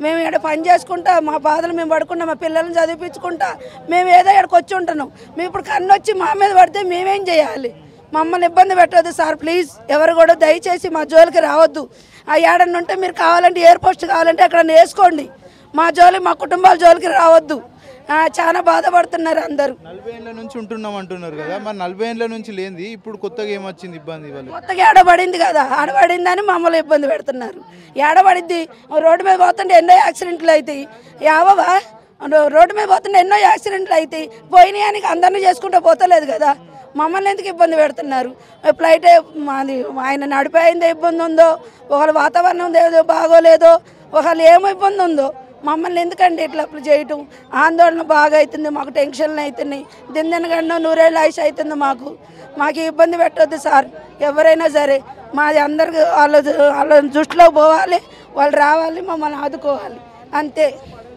మేము ఇక్కడ పని చేసుకుంటా, మా బాధలు మేము పడుకుంటా, మా పిల్లల్ని చదివించుకుంటా మేము ఏదో ఇక్కడికి వచ్చి ఉంటున్నాం. మేము ఇప్పుడు కన్ను వచ్చి మా మీద పడితే మేమేం చేయాలి? మమ్మల్ని ఇబ్బంది పెట్టవద్దు సార్, ప్లీజ్. ఎవరు కూడా దయచేసి మా జోలికి రావద్దు. ఆ ఏడన్నా ఉంటే మీరు కావాలంటే ఎయిర్పోస్ట్ కావాలంటే అక్కడ వేసుకోండి, మా మా కుటుంబాల జోలికి రావద్దు. చాలా బాధపడుతున్నారు అందరూ. 40 ఏళ్ళ నుంచి ఉంటున్నాం అంటున్నారు కదా, మరి 40 ఏళ్ళ నుంచి లేనిది ఇప్పుడు కొత్తగా ఏమొచ్చింది ఇబ్బంది? కొత్తగా ఏడబడింది కదా, ఆడబడిందని మమ్మల్ని ఇబ్బంది పెడుతున్నారు. ఏడబడిద్ది, రోడ్డు మీద పోతుంటే ఎన్నో యాక్సిడెంట్లు అవుతాయి. యావవా రోడ్డు మీద పోతుంటే ఎన్నో యాక్సిడెంట్లు అవుతాయి. పోయినాయానికి అందరినీ చేసుకుంటూ పోతలేదు కదా, మమ్మల్ని ఎందుకు ఇబ్బంది పెడుతున్నారు? ఫ్లైట్ మాది ఆయన నడిపోయిందే ఇబ్బంది ఉందో, ఒకళ్ళ వాతావరణం ఏదో బాగోలేదో, ఒకళ్ళు ఏమో ఇబ్బంది ఉందో, మమ్మల్ని ఎందుకండి ఇట్లా చేయటం? ఆందోళన బాగా అవుతుంది, మాకు టెన్షన్లు అవుతున్నాయి. దినదినగండం 100 ఏళ్ళ ఆయుష్ అవుతుంది మాకు ఇబ్బంది పెట్టొద్దు సార్. ఎవరైనా సరే మాది అందరికి వాళ్ళ దృష్టిలో పోవాలి, వాళ్ళు రావాలి, మమ్మల్ని ఆదుకోవాలి, అంతే.